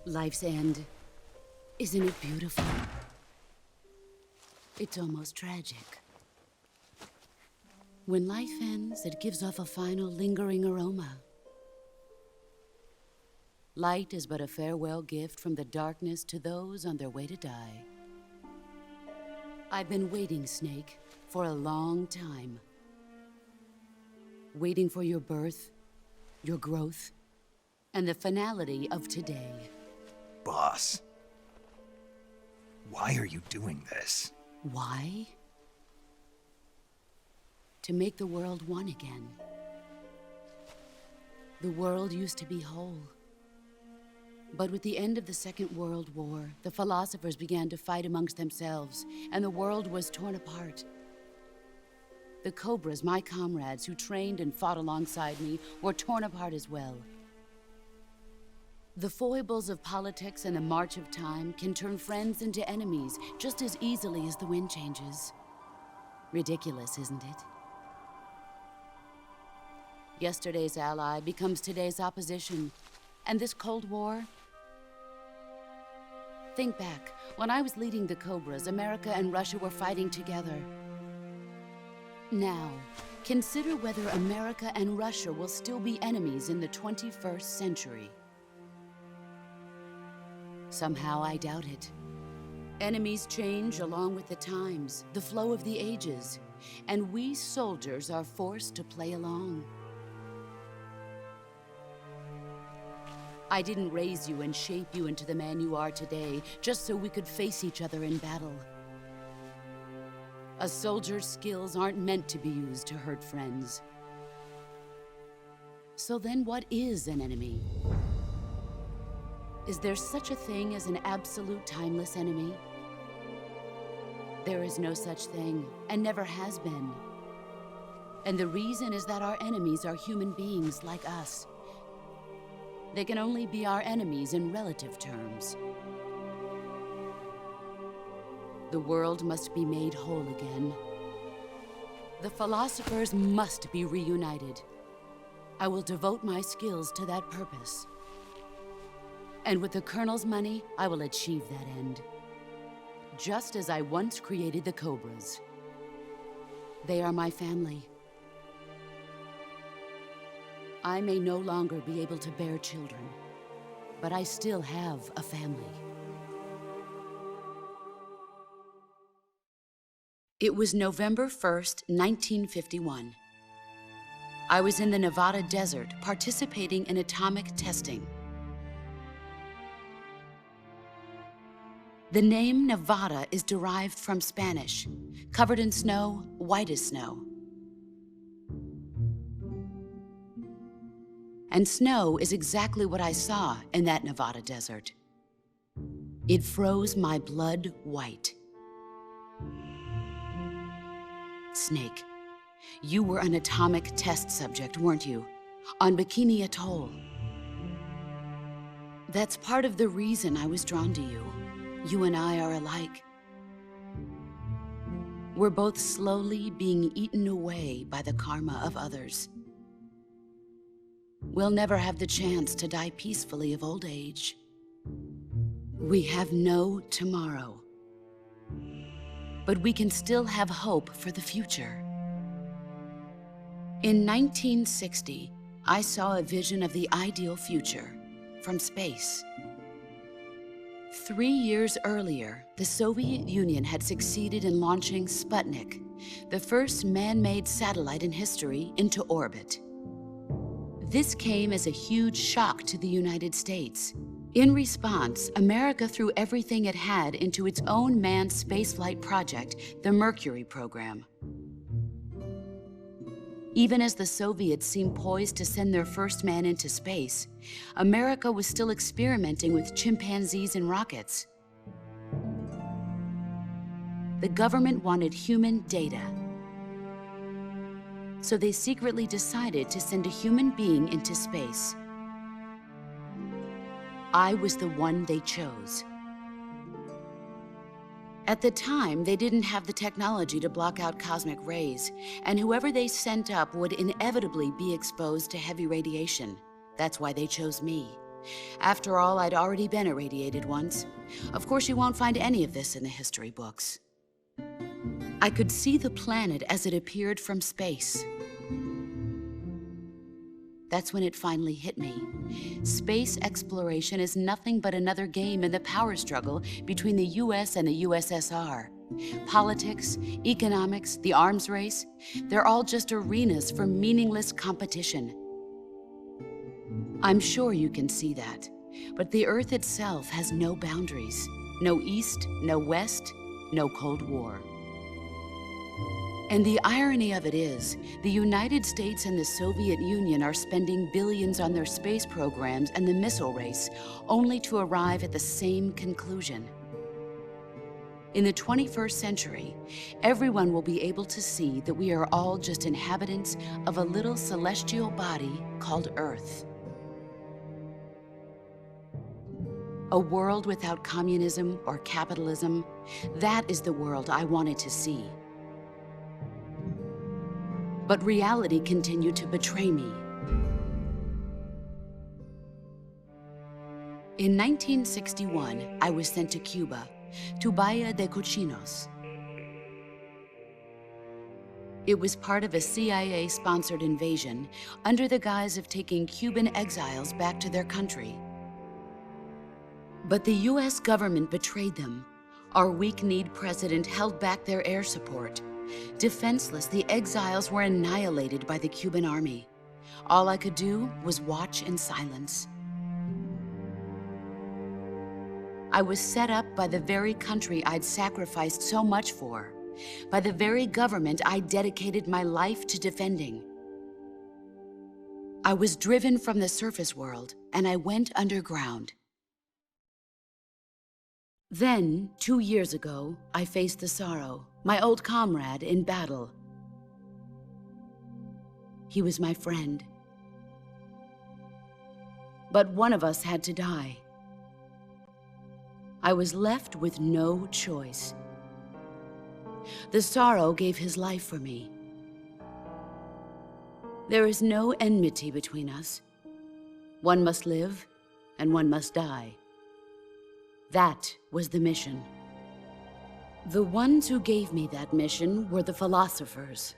Life's end. Isn't it beautiful? It's almost tragic. When life ends, it gives off a final lingering aroma. Light is but a farewell gift from the darkness to those on their way to die. I've been waiting, Snake, for a long time. Waiting for your birth, your growth, and the finality of today. Boss. Why are you doing this? Why? To make the world one again. The world used to be whole. But with the end of the Second World War, the philosophers began to fight amongst themselves, and the world was torn apart. The Cobras, my comrades who trained and fought alongside me, were torn apart as well. The foibles of politics and the march of time can turn friends into enemies just as easily as the wind changes. Ridiculous, isn't it? Yesterday's ally becomes today's opposition, and this Cold War? Think back. When I was leading the Cobras, America and Russia were fighting together. Now, consider whether America and Russia will still be enemies in the 21st century. Somehow I doubt it. Enemies change along with the times, the flow of the ages, and we soldiers are forced to play along. I didn't raise you and shape you into the man you are today just so we could face each other in battle. A soldier's skills aren't meant to be used to hurt friends. So then what is an enemy? Is there such a thing as an absolute timeless enemy? There is no such thing, and never has been. And the reason is that our enemies are human beings like us. They can only be our enemies in relative terms. The world must be made whole again. The philosophers must be reunited. I will devote my skills to that purpose. And with the Colonel's money, I will achieve that end. Just as I once created the Cobras. They are my family. I may no longer be able to bear children, but I still have a family. It was November 1st, 1951. I was in the Nevada desert participating in atomic testing. The name Nevada is derived from Spanish, covered in snow, white as snow. And snow is exactly what I saw in that Nevada desert. It froze my blood white. Snake, you were an atomic test subject, weren't you? On Bikini Atoll. That's part of the reason I was drawn to you. You and I are alike. We're both slowly being eaten away by the karma of others. we'll never have the chance to die peacefully of old age. We have no tomorrow. But we can still have hope for the future. In 1960, I saw a vision of the ideal future from space. 3 years earlier, the Soviet Union had succeeded in launching Sputnik, the first man-made satellite in history, into orbit. This came as a huge shock to the United States. In response, America threw everything it had into its own manned spaceflight project, the Mercury program. Even as the Soviets seemed poised to send their first man into space, America was still experimenting with chimpanzees and rockets. The government wanted human data. So they secretly decided to send a human being into space. I was the one they chose. At the time, they didn't have the technology to block out cosmic rays, and whoever they sent up would inevitably be exposed to heavy radiation. That's why they chose me. After all, I'd already been irradiated once. Of course, you won't find any of this in the history books. I could see the planet as it appeared from space. That's when it finally hit me. Space exploration is nothing but another game in the power struggle between the US and the USSR. Politics, economics, the arms race, they're all just arenas for meaningless competition. I'm sure you can see that, but the Earth itself has no boundaries. No East, no West, no Cold War. And the irony of it is, the United States and the Soviet Union are spending billions on their space programs and the missile race, only to arrive at the same conclusion. In the 21st century, everyone will be able to see that we are all just inhabitants of a little celestial body called Earth. A world without communism or capitalism, that is the world I wanted to see. But reality continued to betray me. In 1961, I was sent to Cuba, to Bahia de Cochinos. It was part of a CIA-sponsored invasion under the guise of taking Cuban exiles back to their country. But the US government betrayed them. Our weak-kneed president held back their air support. Defenseless, the exiles were annihilated by the Cuban army. All I could do was watch in silence. I was set up by the very country I'd sacrificed so much for, by the very government I dedicated my life to defending. I was driven from the surface world, and I went underground. Then, 2 years ago, I faced the Sorrow, my old comrade in battle. He was my friend. But one of us had to die. I was left with no choice. The Sorrow gave his life for me. There is no enmity between us. One must live, and one must die. That was the mission. The ones who gave me that mission were the Philosophers.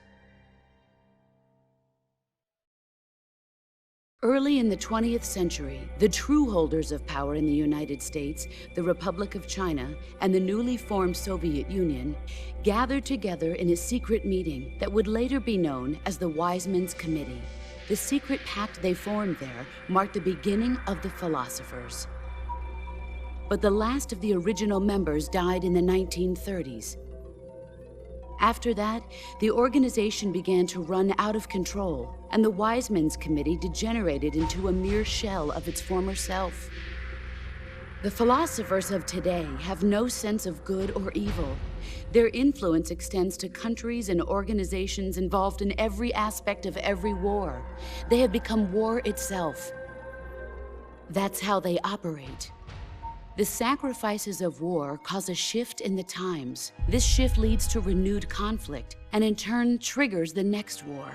Early in the 20th century, the true holders of power in the United States, the Republic of China, and the newly formed Soviet Union gathered together in a secret meeting that would later be known as the Wise Men's Committee. The secret pact they formed there marked the beginning of the Philosophers. But the last of the original members died in the 1930s. After that, the organization began to run out of control, and the Wise Men's Committee degenerated into a mere shell of its former self. The philosophers of today have no sense of good or evil. Their influence extends to countries and organizations involved in every aspect of every war. They have become war itself. That's how they operate. The sacrifices of war cause a shift in the times. This shift leads to renewed conflict, and in turn triggers the next war.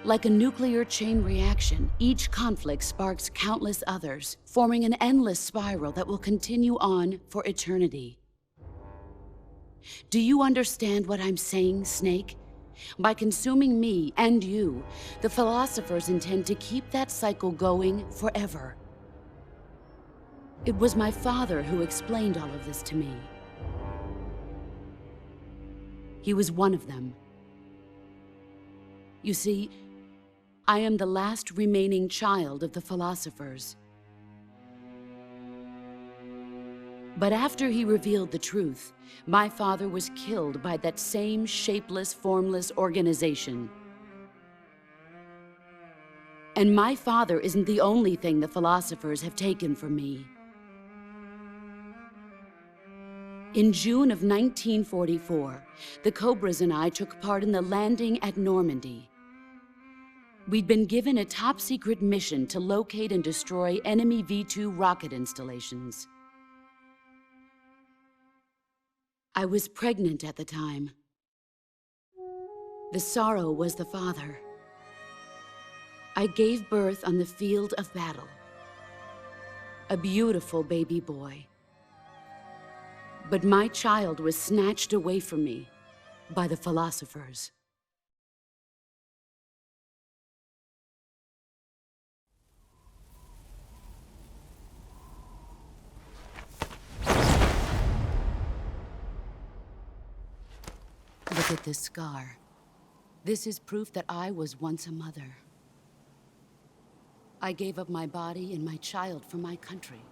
Like a nuclear chain reaction, each conflict sparks countless others, forming an endless spiral that will continue on for eternity. Do you understand what I'm saying, Snake? By consuming me and you, the Philosophers intend to keep that cycle going forever. It was my father who explained all of this to me. He was one of them. You see, I am the last remaining child of the Philosophers. But after he revealed the truth, my father was killed by that same shapeless, formless organization. And my father isn't the only thing the Philosophers have taken from me. In June of 1944, the Cobras and I took part in the landing at Normandy. We'd been given a top-secret mission to locate and destroy enemy V-2 rocket installations. I was pregnant at the time. The sorrow was the father. I gave birth on the field of battle. A beautiful baby boy. But my child was snatched away from me by the Philosophers. Look at this scar. This is proof that I was once a mother. I gave up my body and my child for my country.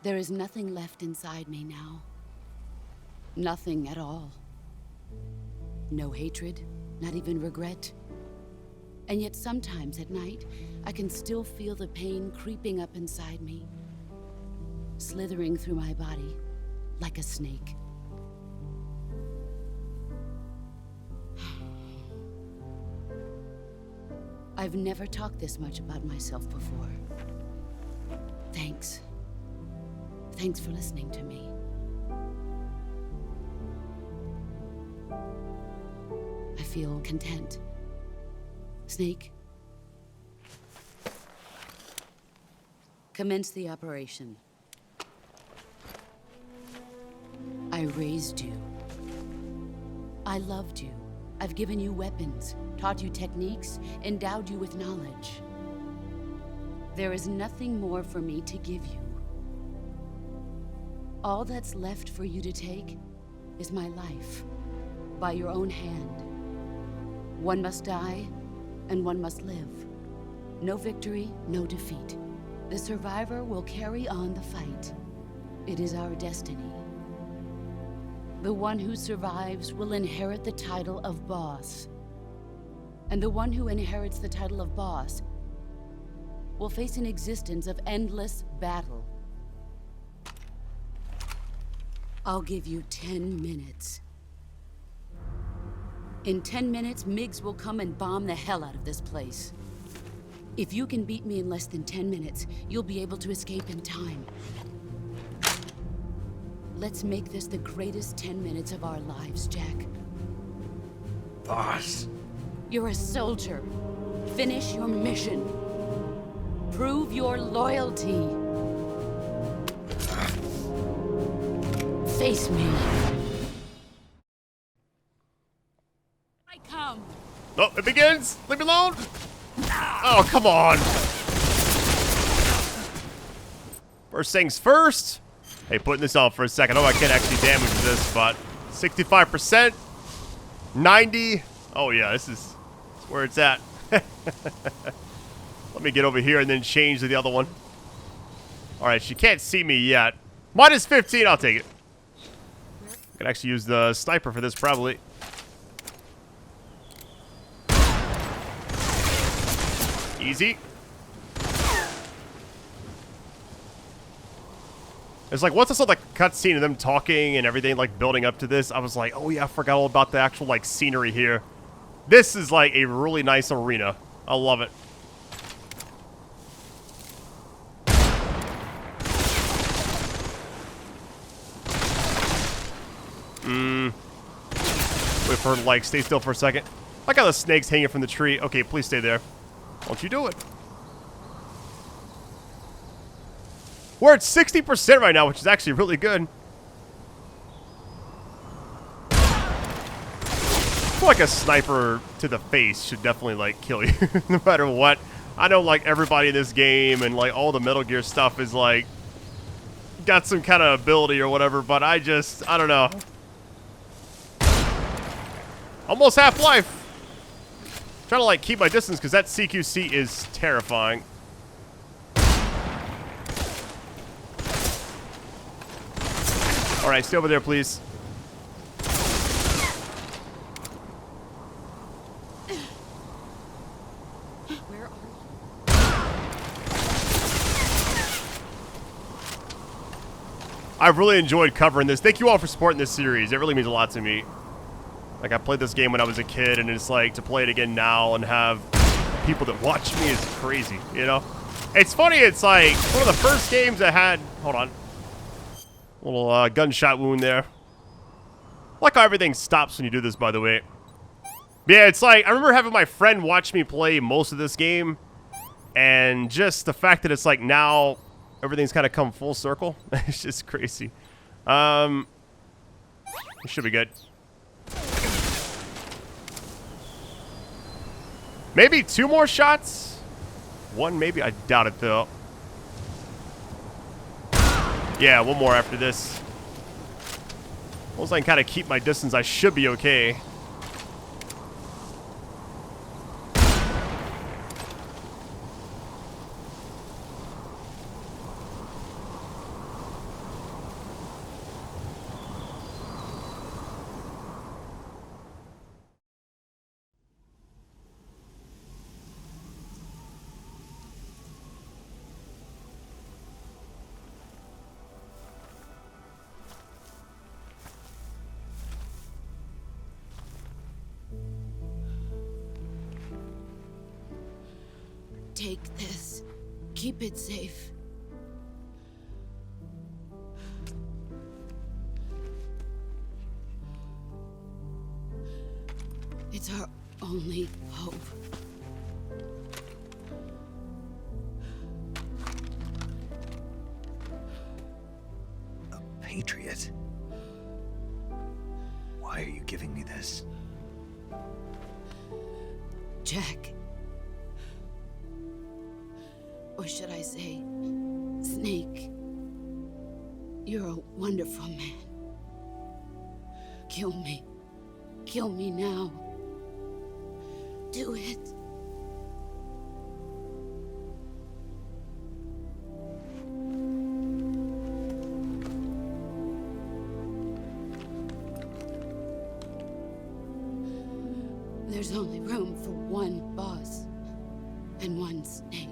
There is nothing left inside me now. Nothing at all. No hatred, not even regret. And yet sometimes at night, I can still feel the pain creeping up inside me, slithering through my body like a snake. I've never talked this much about myself before. Thanks. Thanks for listening to me. I feel content. Snake? Commence the operation. I raised you. I loved you. I've given you weapons, taught you techniques, endowed you with knowledge. There is nothing more for me to give you. All that's left for you to take is my life, by your own hand. One must die, and one must live. No victory, no defeat. The survivor will carry on the fight. It is our destiny. The one who survives will inherit the title of boss. And the one who inherits the title of boss will face an existence of endless battle. I'll give you 10 minutes. In 10 minutes, MiGs will come and bomb the hell out of this place. If you can beat me in less than 10 minutes, you'll be able to escape in time. Let's make this the greatest 10 minutes of our lives, Jack. Boss. You're a soldier. Finish your mission. Prove your loyalty. Face me. I come. Oh, it begins! Leave me alone! Oh, come on! First things first. Hey, putting this on for a second. Oh, I can't actually damage this, but 65%, 90. Oh yeah, this is where it's at. Let me get over here and then change to the other one. All right, she can't see me yet. Minus 15, I'll take it. I can actually use the sniper for this, probably. Easy. It's like, once I saw the cutscene of them talking and everything, like, building up to this, I was like, oh yeah, I forgot all about the actual, like, scenery here. This is, like, a really nice arena. I love it. Wait for her to, like, stay still for a second. Look how the snake's hanging from the tree. Okay, please stay there. Don't you do it. We're at 60% right now, which is actually really good. I feel like a sniper to the face should definitely, like, kill you no matter what. I know, like, everybody in this game and, like, all the Metal Gear stuff is, like, got some kind of ability or whatever, but I don't know. Almost half-life. Trying to, like, keep my distance because that CQC is terrifying. Alright, stay over there, please. Where are you? I've really enjoyed covering this. Thank you all for supporting this series. It really means a lot to me. Like, I played this game when I was a kid, and it's like, to play it again now and have people that watch me is crazy, you know? It's funny, it's like, one of the first games I had... Hold on. Little gunshot wound there. I like how everything stops when you do this, by the way. Yeah, it's like, I remember having my friend watch me play most of this game, and just the fact that it's like now everything's kind of come full circle. It's just crazy. It should be good. Maybe 2 more shots? 1 maybe? I doubt it, though. Yeah, 1 more after this. As long as I can kind of keep my distance, I should be okay. Take this. Keep it safe. It's our only hope. A patriot? Why are you giving me this? Jack. Or should I say, Snake? You're a wonderful man. Kill me. Kill me now. Do it. There's only room for one boss and one Snake.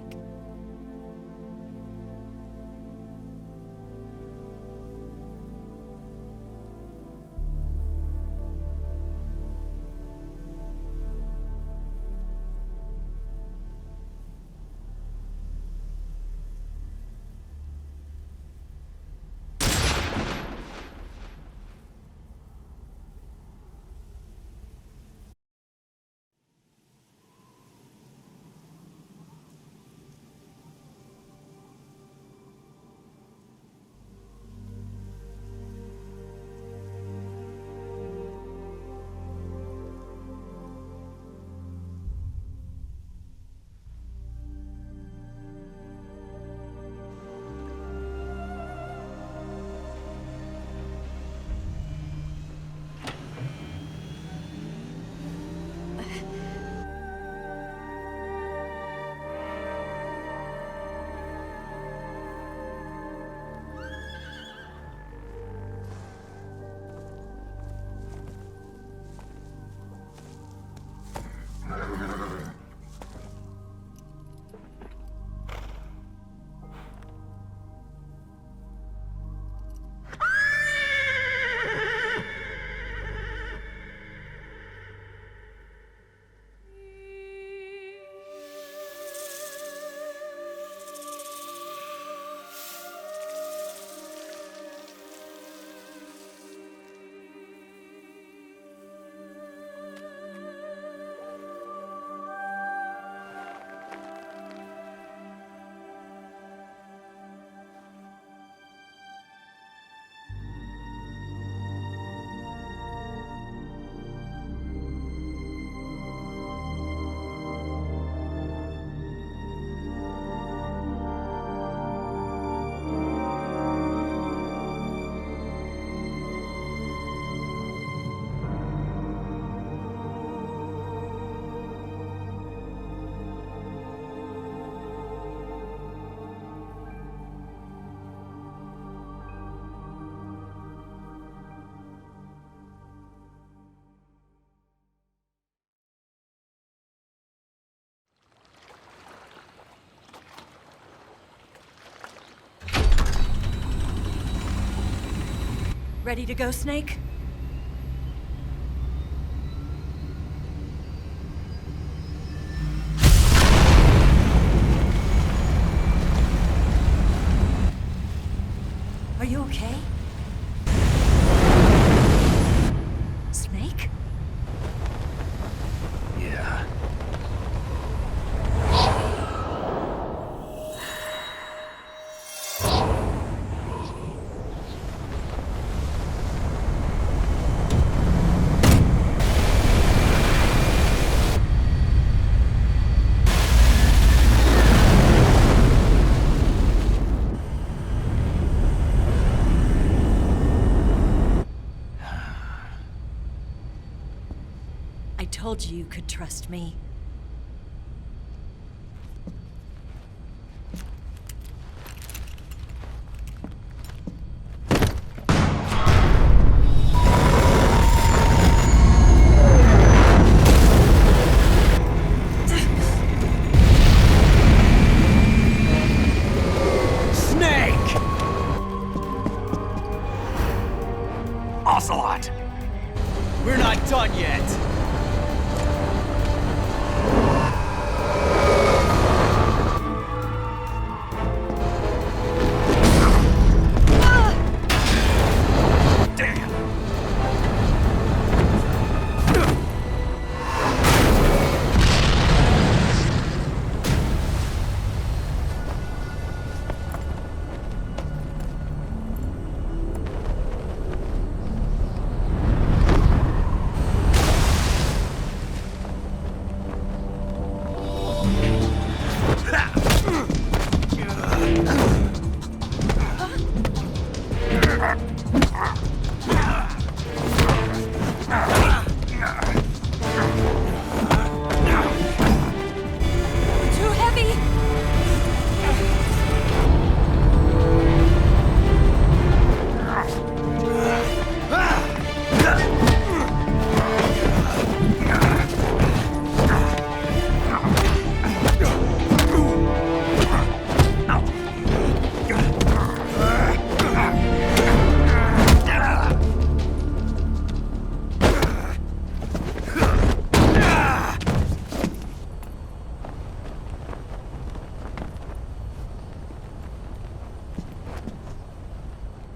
ready to go, Snake? Are you okay? Snake? Yeah. I told you you could trust me. Snake! Ocelot! We're not done yet! Too heavy!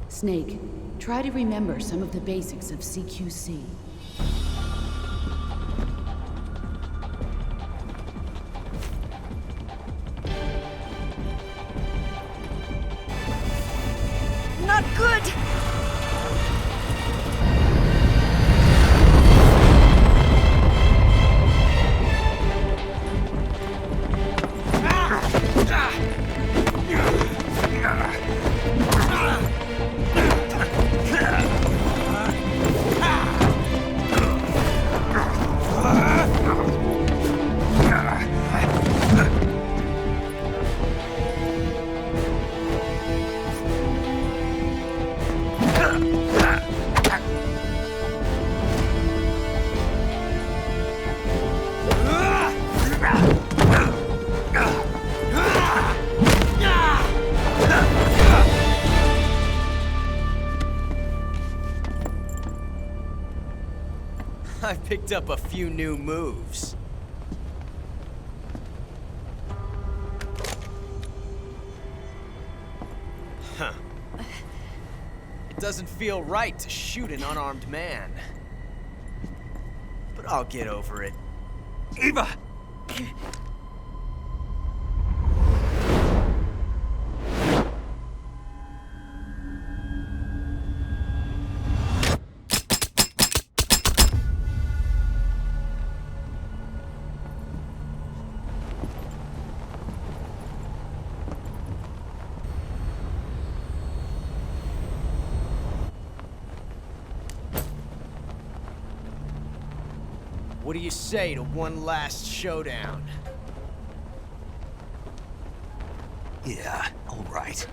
Snake, try to remember some of the basics of CQC. Not good! I picked up a few new moves. Huh. It doesn't feel right to shoot an unarmed man. But I'll get over it. Eva! What do you say to one last showdown? Yeah, all right.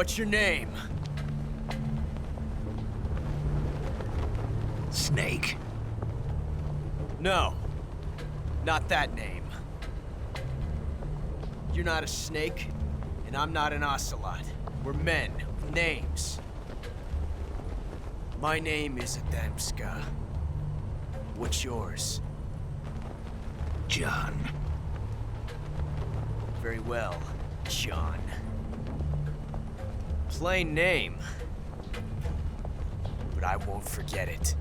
What's your name? Snake. No. Not that name. You're not a snake, and I'm not an Ocelot. We're men with names. My name is Adamska. What's yours? John. Very well, John. Plain name. But I won't forget it.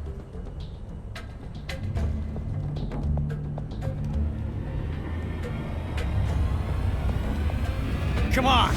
Come on!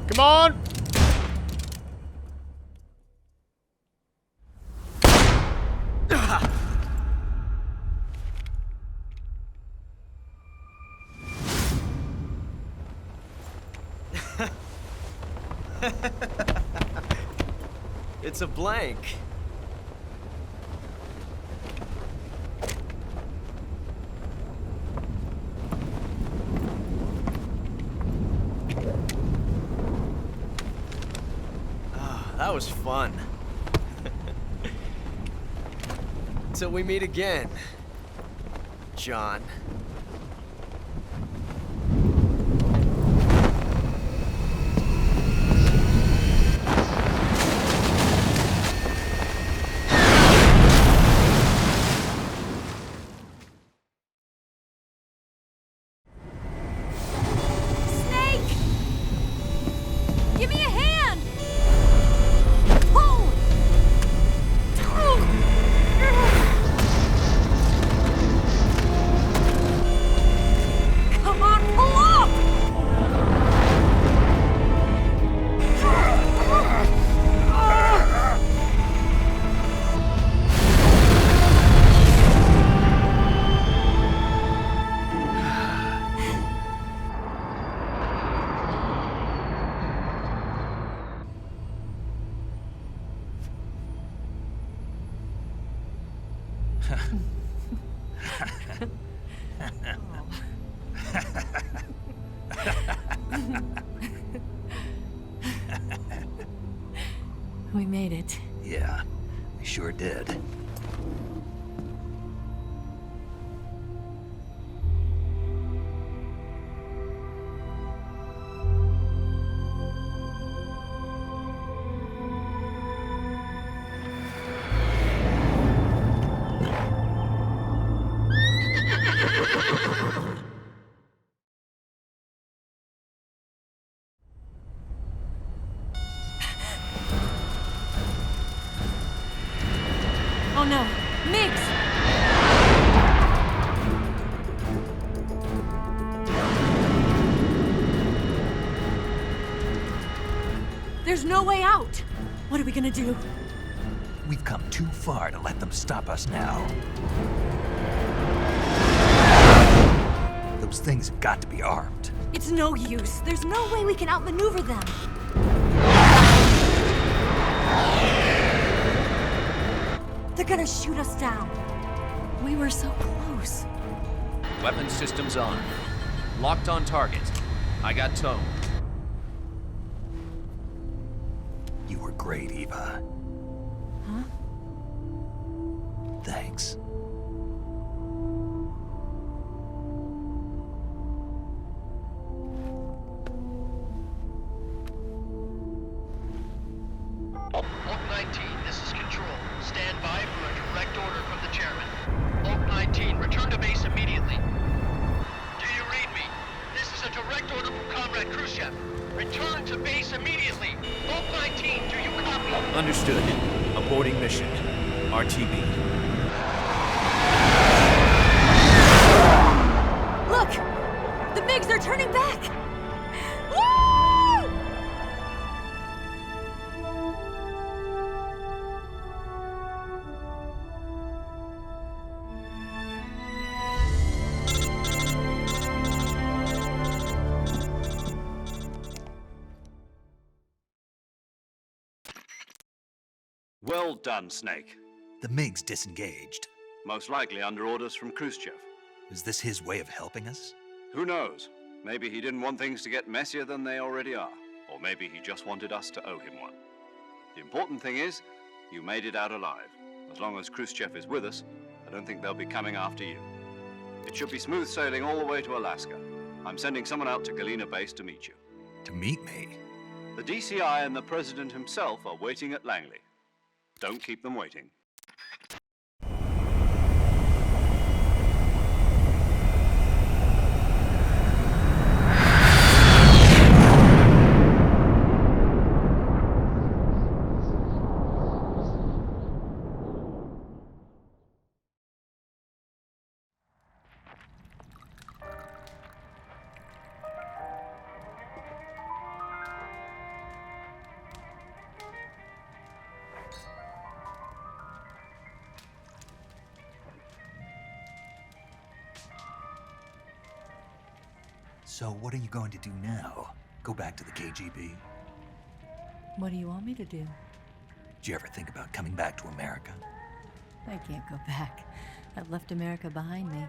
Come on! It's a blank. That was fun. Till we meet again, John. Snake! Give me a hand! We made it. Yeah, we sure did. Oh no, Mix! There's no way out! What are we gonna do? We've come too far to let them stop us now. Those things have got to be armed. It's no use. There's no way we can outmaneuver them. They're gonna shoot us down. We were so close. Weapon systems on. Locked on target. I got tone. You were great, Eva. Huh? Thanks. Oak 19, this is Control. Stand by for a direct order from the chairman. Oak 19, return to base immediately. Do you read me? This is a direct order from Comrade Khrushchev. Return to base immediately. Vault 19, do you copy? Understood. Aborting mission. RTB. Look! The MiGs are turning back! Woo! Well done, Snake. The MiGs disengaged. Most likely under orders from Khrushchev. Is this his way of helping us? Who knows? Maybe he didn't want things to get messier than they already are. Or maybe he just wanted us to owe him one. The important thing is, you made it out alive. As long as Khrushchev is with us, I don't think they'll be coming after you. It should be smooth sailing all the way to Alaska. I'm sending someone out to Galena Base to meet you. To meet me? The DCI and the President himself are waiting at Langley. Don't keep them waiting. So what are you going to do now? Go back to the KGB? What do you want me to do? Did you ever think about coming back to America? I can't go back. I've left America behind me.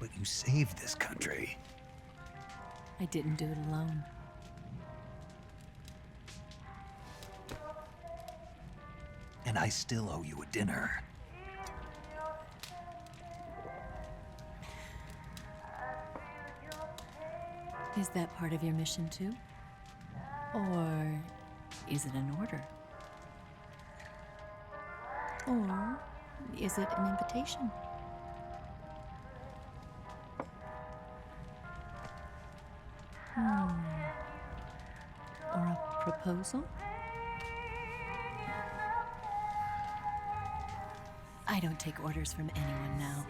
But you saved this country. I didn't do it alone. And I still owe you a dinner. Is that part of your mission too? Or is it an order? Or is it an invitation? Or a proposal? I don't take orders from anyone now.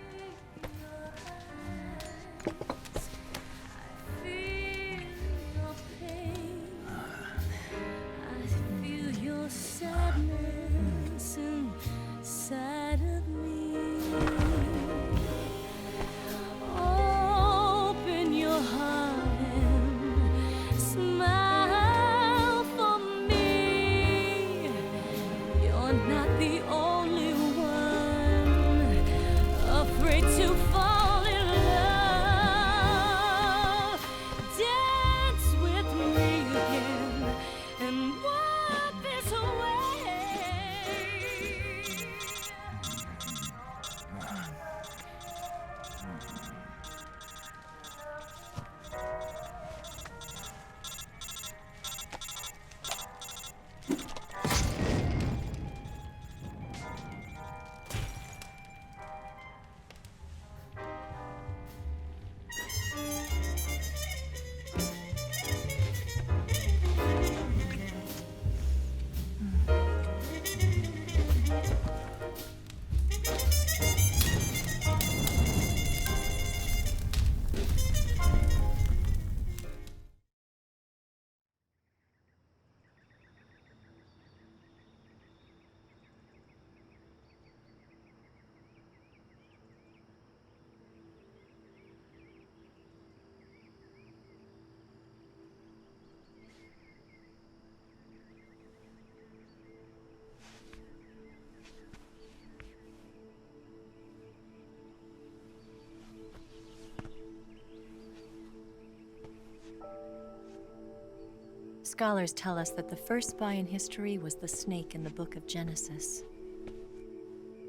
Scholars tell us that the first spy in history was the snake in the book of Genesis.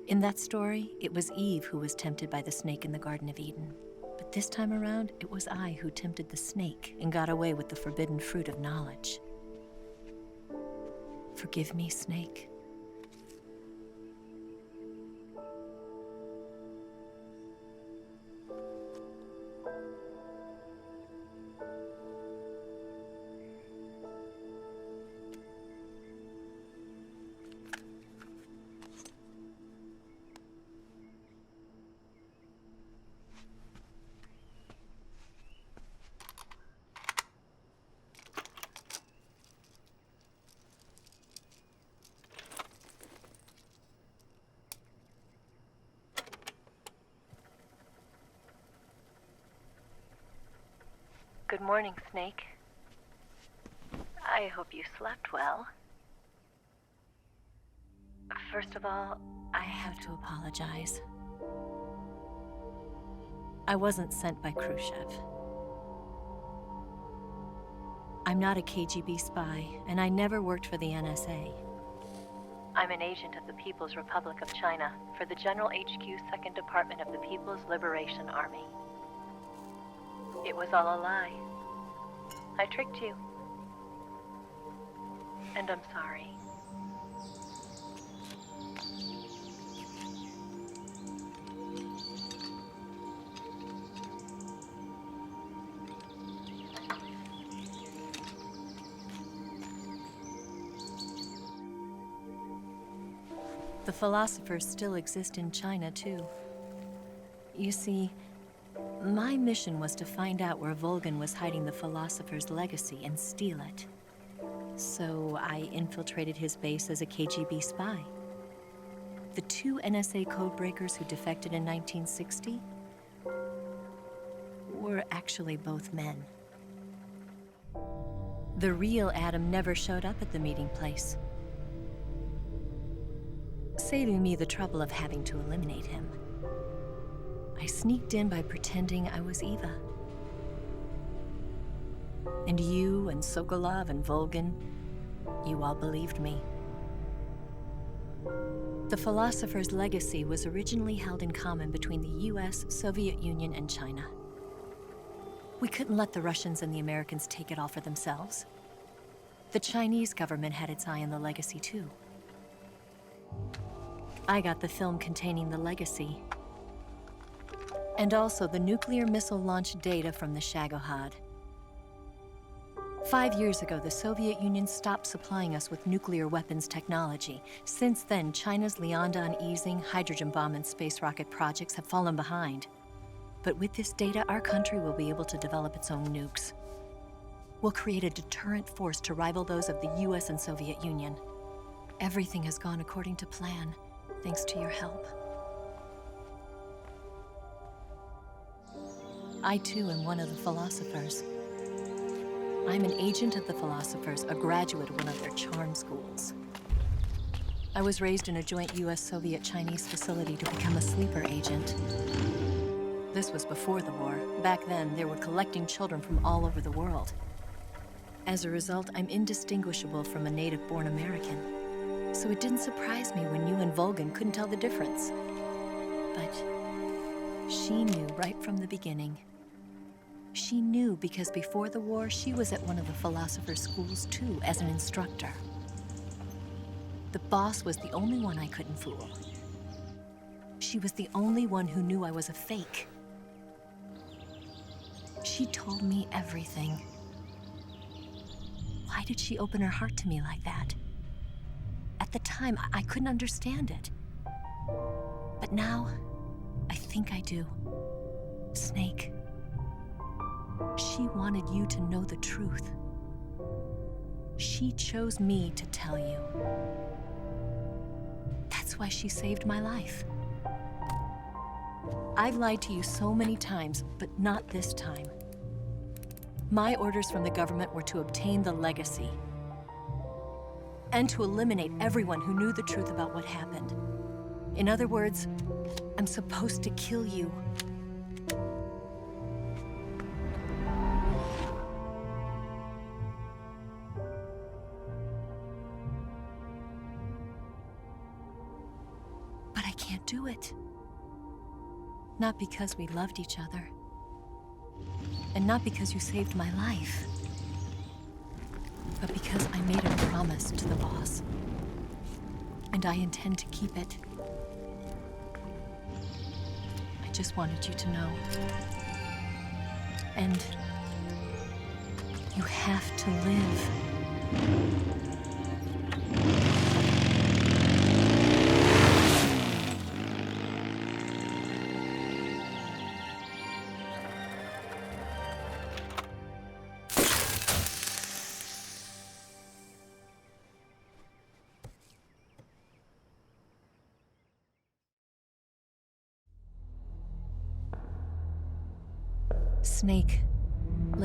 In that story, it was Eve who was tempted by the snake in the Garden of Eden. But this time around, it was I who tempted the snake and got away with the forbidden fruit of knowledge. Forgive me, Snake. Good morning, Snake. I hope you slept well. First of all, I have to apologize. I wasn't sent by Khrushchev. I'm not a KGB spy, and I never worked for the NSA. I'm an agent of the People's Republic of China for the General HQ 2nd Department of the People's Liberation Army. It was all a lie. I tricked you. And I'm sorry. The philosophers still exist in China, too. You see, my mission was to find out where Volgin was hiding the philosopher's legacy and steal it. So I infiltrated his base as a KGB spy. The 2 NSA codebreakers who defected in 1960 were actually both men. The real Adam never showed up at the meeting place, saving me the trouble of having to eliminate him. I sneaked in by pretending I was Eva. And you and Sokolov and Volgin, you all believed me. The philosopher's legacy was originally held in common between the US, Soviet Union, and China. We couldn't let the Russians and the Americans take it all for themselves. The Chinese government had its eye on the legacy, too. I got the film containing the legacy, and also the nuclear missile launch data from the Shagohod. 5 years ago, the Soviet Union stopped supplying us with nuclear weapons technology. Since then, China's Liaodong easing, hydrogen bomb, and space rocket projects have fallen behind. But with this data, our country will be able to develop its own nukes. We'll create a deterrent force to rival those of the US and Soviet Union. Everything has gone according to plan, thanks to your help. I, too, am one of the philosophers. I'm an agent of the philosophers, a graduate of one of their charm schools. I was raised in a joint US-Soviet-Chinese facility to become a sleeper agent. This was before the war. Back then, they were collecting children from all over the world. As a result, I'm indistinguishable from a native-born American. So it didn't surprise me when you and Volgin couldn't tell the difference. But she knew right from the beginning. She knew because before the war, she was at one of the philosopher's schools too, as an instructor. The boss was the only one I couldn't fool. She was the only one who knew I was a fake. She told me everything. Why did she open her heart to me like that? At the time, I couldn't understand it. But now, I think I do. Snake. She wanted you to know the truth. She chose me to tell you. That's why she saved my life. I've lied to you so many times, but not this time. My orders from the government were to obtain the legacy and to eliminate everyone who knew the truth about what happened. In other words, I'm supposed to kill you. But I can't do it. Not because we loved each other. And not because you saved my life. But because I made a promise to the boss. And I intend to keep it. I just wanted you to know. And you have to live. Snake,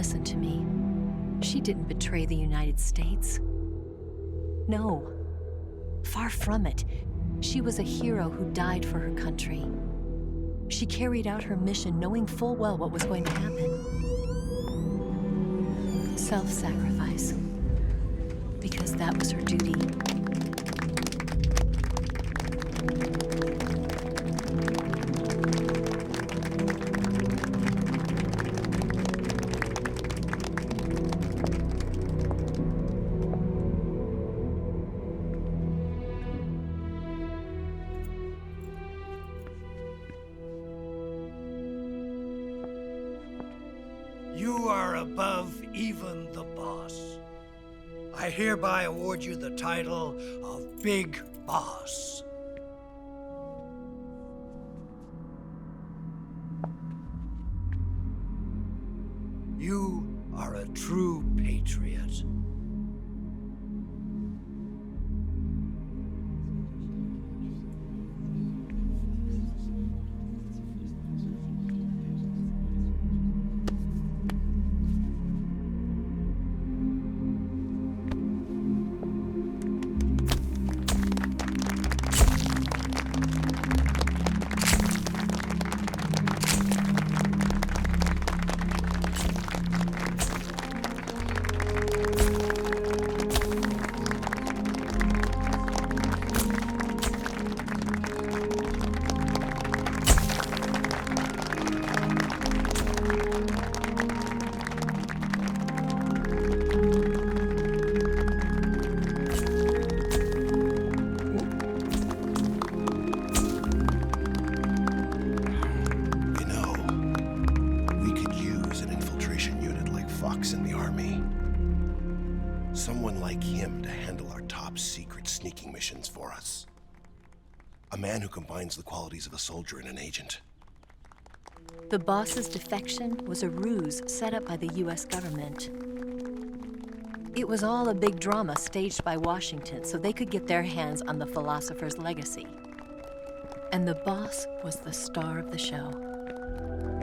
Listen to me. She didn't betray the United States. No. Far from it. She was a hero who died for her country. She carried out her mission knowing full well what was going to happen. Self-sacrifice. Because that was her duty. You are above even the boss. I hereby award you the title of Big Boss. You are a true patriot. Someone like him to handle our top secret sneaking missions for us. A man who combines the qualities of a soldier and an agent. The boss's defection was a ruse set up by the US government. It was all a big drama staged by Washington so they could get their hands on the Philosopher's legacy. And the boss was the star of the show.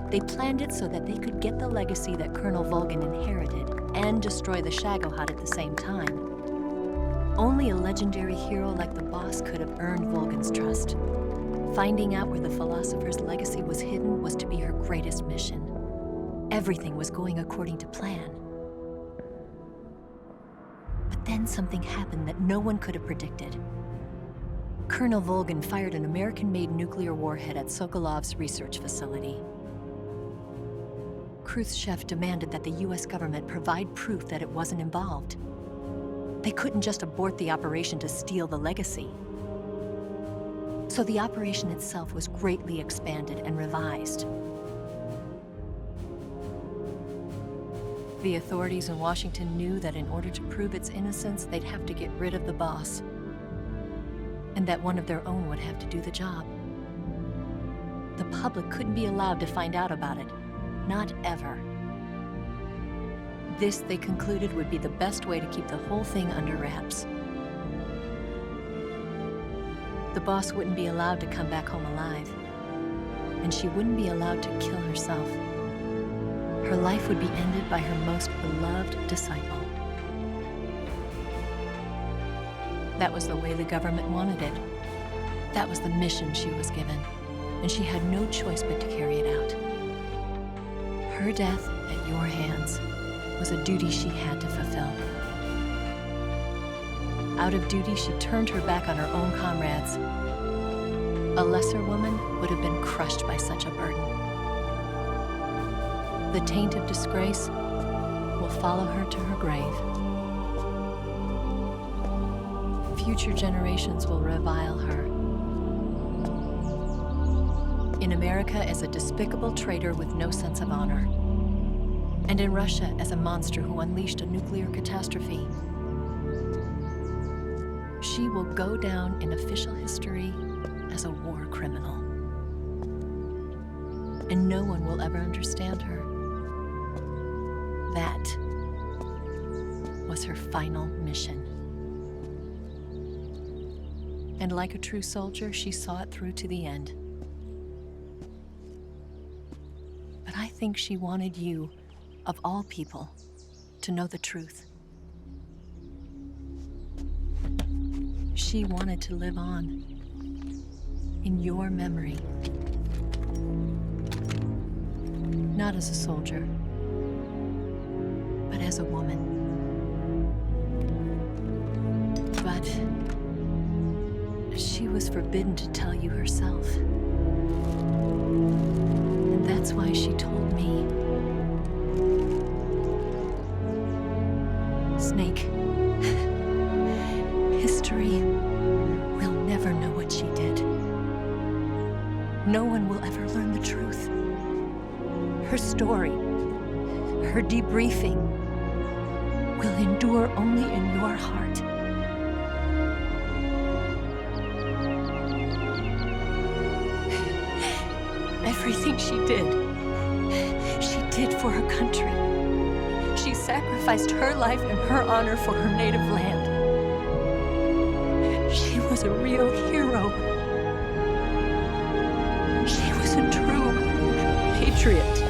They planned it so that they could get the legacy that Colonel Volgin inherited and destroy the Shagohod at the same time. Only a legendary hero like the boss could have earned Volgin's trust. Finding out where the Philosopher's legacy was hidden was to be her greatest mission. Everything was going according to plan. But then something happened that no one could have predicted. Colonel Volgin fired an American-made nuclear warhead at Sokolov's research facility. Khrushchev demanded that the US government provide proof that it wasn't involved. They couldn't just abort the operation to steal the legacy. So the operation itself was greatly expanded and revised. The authorities in Washington knew that in order to prove its innocence, they'd have to get rid of the boss, and that one of their own would have to do the job. The public couldn't be allowed to find out about it. Not ever. This, they concluded, would be the best way to keep the whole thing under wraps. The boss wouldn't be allowed to come back home alive, and she wouldn't be allowed to kill herself. Her life would be ended by her most beloved disciple. That was the way the government wanted it. That was the mission she was given, and she had no choice but to carry it out. Her death at your hands was a duty she had to fulfill. Out of duty, she turned her back on her own comrades. A lesser woman would have been crushed by such a burden. The taint of disgrace will follow her to her grave. Future generations will revile her. In America as a despicable traitor with no sense of honor. And in Russia as a monster who unleashed a nuclear catastrophe. She will go down in official history as a war criminal. And no one will ever understand her. That was her final mission. And like a true soldier, she saw it through to the end. But I think she wanted you, of all people, to know the truth. She wanted to live on, in your memory. Not as a soldier, but as a woman. But she was forbidden to tell you herself. And that's why she told me. Snake, history will never know what she did. No one will ever learn the truth. Her story, her debriefing, will endure only in your heart. Everything she did for her country. She sacrificed her life and her honor for her native land. She was a real hero. She was a true patriot.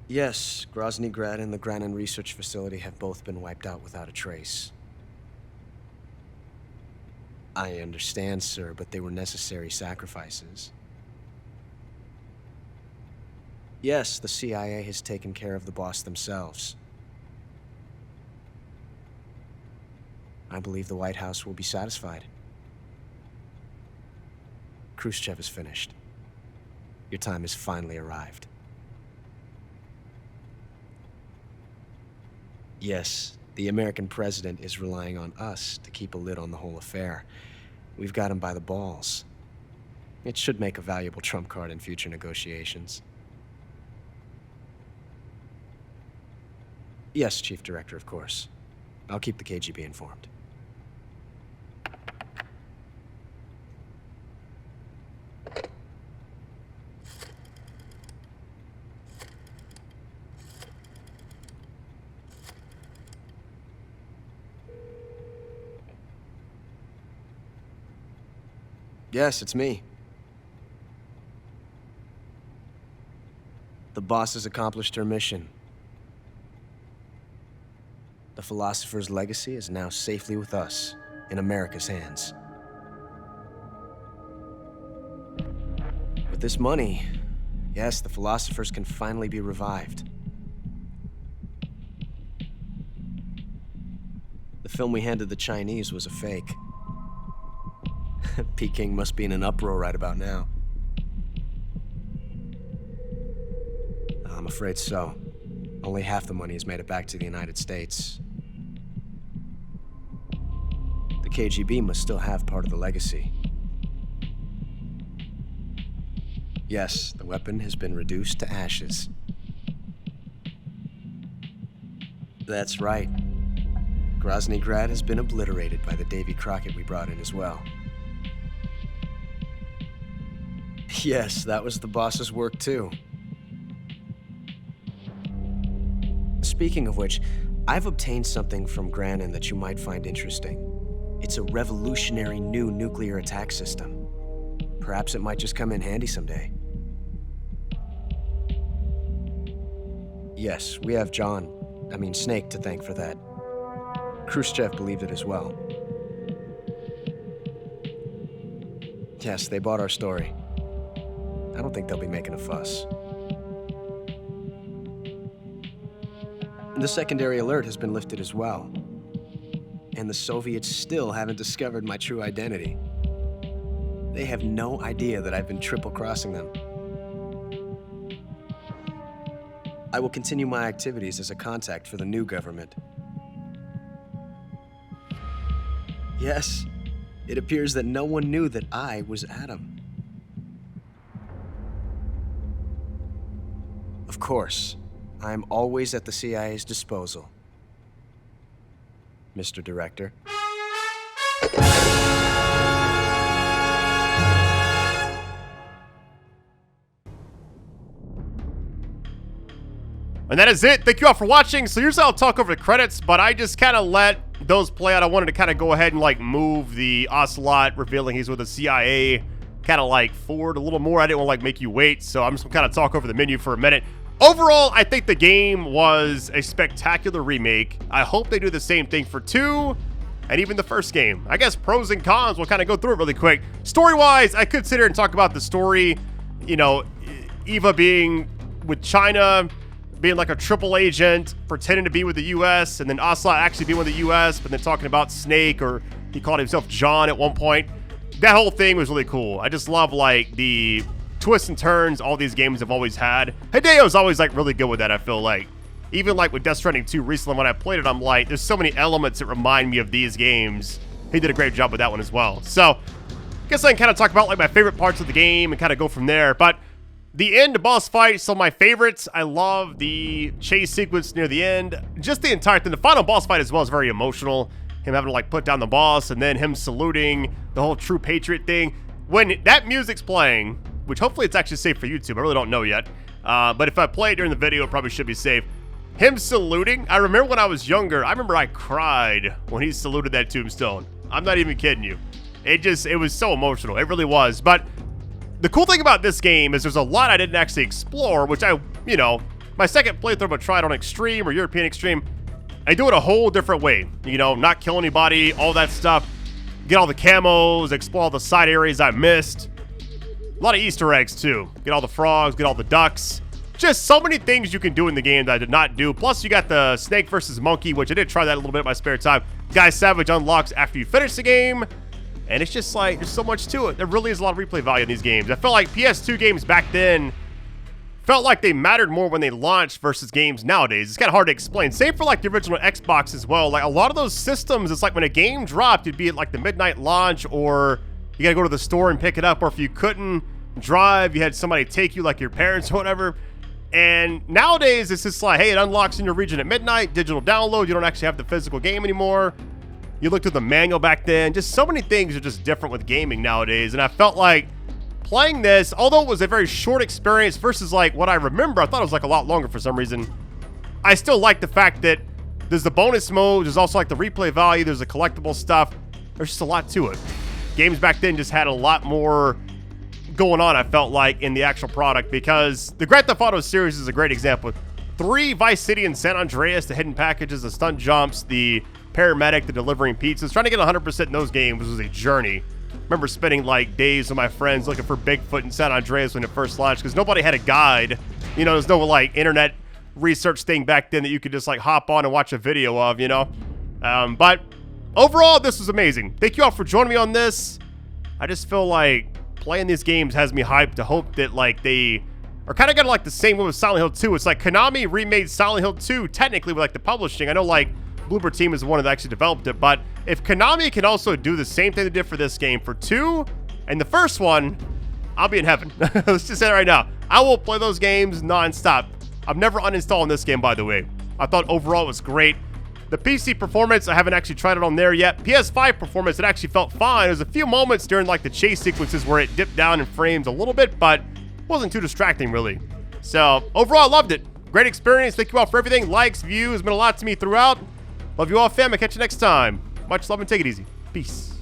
Yes, Grozny Grad and the Granin Research Facility have both been wiped out without a trace. I understand, sir, but they were necessary sacrifices. Yes, the CIA has taken care of the boss themselves. I believe the White House will be satisfied. Khrushchev is finished. Your time has finally arrived. Yes, the American president is relying on us to keep a lid on the whole affair. We've got him by the balls. It should make a valuable trump card in future negotiations. Yes, Chief Director, of course. I'll keep the KGB informed. Yes, it's me. The boss has accomplished her mission. The Philosopher's legacy is now safely with us, in America's hands. With this money, yes, the Philosophers can finally be revived. The film we handed the Chinese was a fake. Peking must be in an uproar right about now. I'm afraid so. Only half the money has made it back to the United States. The KGB must still have part of the legacy. Yes, the weapon has been reduced to ashes. That's right. Grozny Grad has been obliterated by the Davy Crockett we brought in as well. Yes, that was the boss's work too. Speaking of which, I've obtained something from Granin that you might find interesting. It's a revolutionary new nuclear attack system. Perhaps it might just come in handy someday. Yes, we have Snake to thank for that. Khrushchev believed it as well. Yes, they bought our story. I don't think they'll be making a fuss. The secondary alert has been lifted as well. And the Soviets still haven't discovered my true identity. They have no idea that I've been triple-crossing them. I will continue my activities as a contact for the new government. Yes, it appears that no one knew that I was Adam. Of course, I am always at the CIA's disposal, Mr. Director. And that is it. Thank you all for watching. So usually I'll talk over the credits, but I just kind of let those play out. I wanted to kind of go ahead and like move the Ocelot, revealing he's with the CIA, kind of like forward a little more. I didn't want to like make you wait, so I'm just gonna kind of talk over the menu for a minute. Overall, I think the game was a spectacular remake. I hope they do the same thing for 2 and even the first game. I guess pros and cons, we'll kind of go through it really quick. Story-wise, I could sit here and talk about the story. You know, Eva being with China, being like a triple agent, pretending to be with the U.S., and then Ocelot actually being with the U.S., but then talking about Snake, or he called himself John at one point. That whole thing was really cool. I just love, like, the twists and turns all these games have always had. Hideo's always, like, really good with that, I feel like. Even, like, with Death Stranding 2 recently, when I played it, I'm like, there's so many elements that remind me of these games. He did a great job with that one as well. So, I guess I can kind of talk about, like, my favorite parts of the game and kind of go from there. But the end boss fight, some of my favorites. I love the chase sequence near the end. Just the entire thing. The final boss fight as well is very emotional. Him having to like put down the boss and then him saluting, the whole true patriot thing. When that music's playing, which hopefully it's actually safe for YouTube. I really don't know yet. But if I play it during the video, it probably should be safe. Him saluting. I remember when I was younger, I remember I cried when he saluted that tombstone. I'm not even kidding you. It was so emotional. It really was. But the cool thing about this game is there's a lot I didn't actually explore, which you know, my second playthrough I tried on Extreme or European Extreme, I do it a whole different way. You know, not kill anybody, all that stuff. Get all the camos, explore all the side areas I missed. A lot of Easter eggs, too. Get all the frogs, get all the ducks. Just so many things you can do in the game that I did not do. Plus, you got the snake versus monkey, which I did try that a little bit in my spare time. Guy Savage unlocks after you finish the game. And it's just like, there's so much to it. There really is a lot of replay value in these games. I felt like PS2 games back then felt like they mattered more when they launched versus games nowadays. It's kind of hard to explain. Same for like the original Xbox as well. Like a lot of those systems, it's like when a game dropped, it'd be at like the midnight launch, or you gotta go to the store and pick it up, or if you couldn't drive, you had somebody take you, like your parents or whatever. And nowadays, it's just like, hey, it unlocks in your region at midnight, digital download. You don't actually have the physical game anymore. You looked at the manual back then. Just so many things are just different with gaming nowadays. And I felt like playing this, although it was a very short experience versus like what I remember, I thought it was like a lot longer for some reason. I still like the fact that there's the bonus mode. There's also like the replay value. There's the collectible stuff. There's just a lot to it. Games back then just had a lot more going on, I felt like, in the actual product, because the Grand Theft Auto series is a great example. 3 Vice City and San Andreas, the hidden packages, the stunt jumps, the paramedic, the delivering pizzas. Trying to get 100% in those games was a journey. I remember spending like days with my friends looking for Bigfoot in San Andreas when it first launched, because nobody had a guide. You know, there's no like internet research thing back then that you could just like hop on and watch a video of, you know. But overall, this was amazing. Thank you all for joining me on this. I just feel like playing these games has me hyped to hope that like they are kind of gonna like the same way with Silent Hill 2. It's like Konami remade Silent Hill 2 technically with like the publishing. I know like Bloober Team is the one that actually developed it, but if Konami can also do the same thing they did for this game for 2 and the first one, I'll be in heaven. Let's just say it right now. I will play those games non-stop. I'm never uninstalling this game, by the way. I thought overall it was great. The PC performance, I haven't actually tried it on there yet. PS5 performance, it actually felt fine. There's a few moments during like the chase sequences where it dipped down in frames a little bit, but wasn't too distracting really. So overall, I loved it. Great experience. Thank you all for everything. Likes, views, meant a lot to me throughout. Love you all, fam. I'll catch you next time. Much love and take it easy. Peace.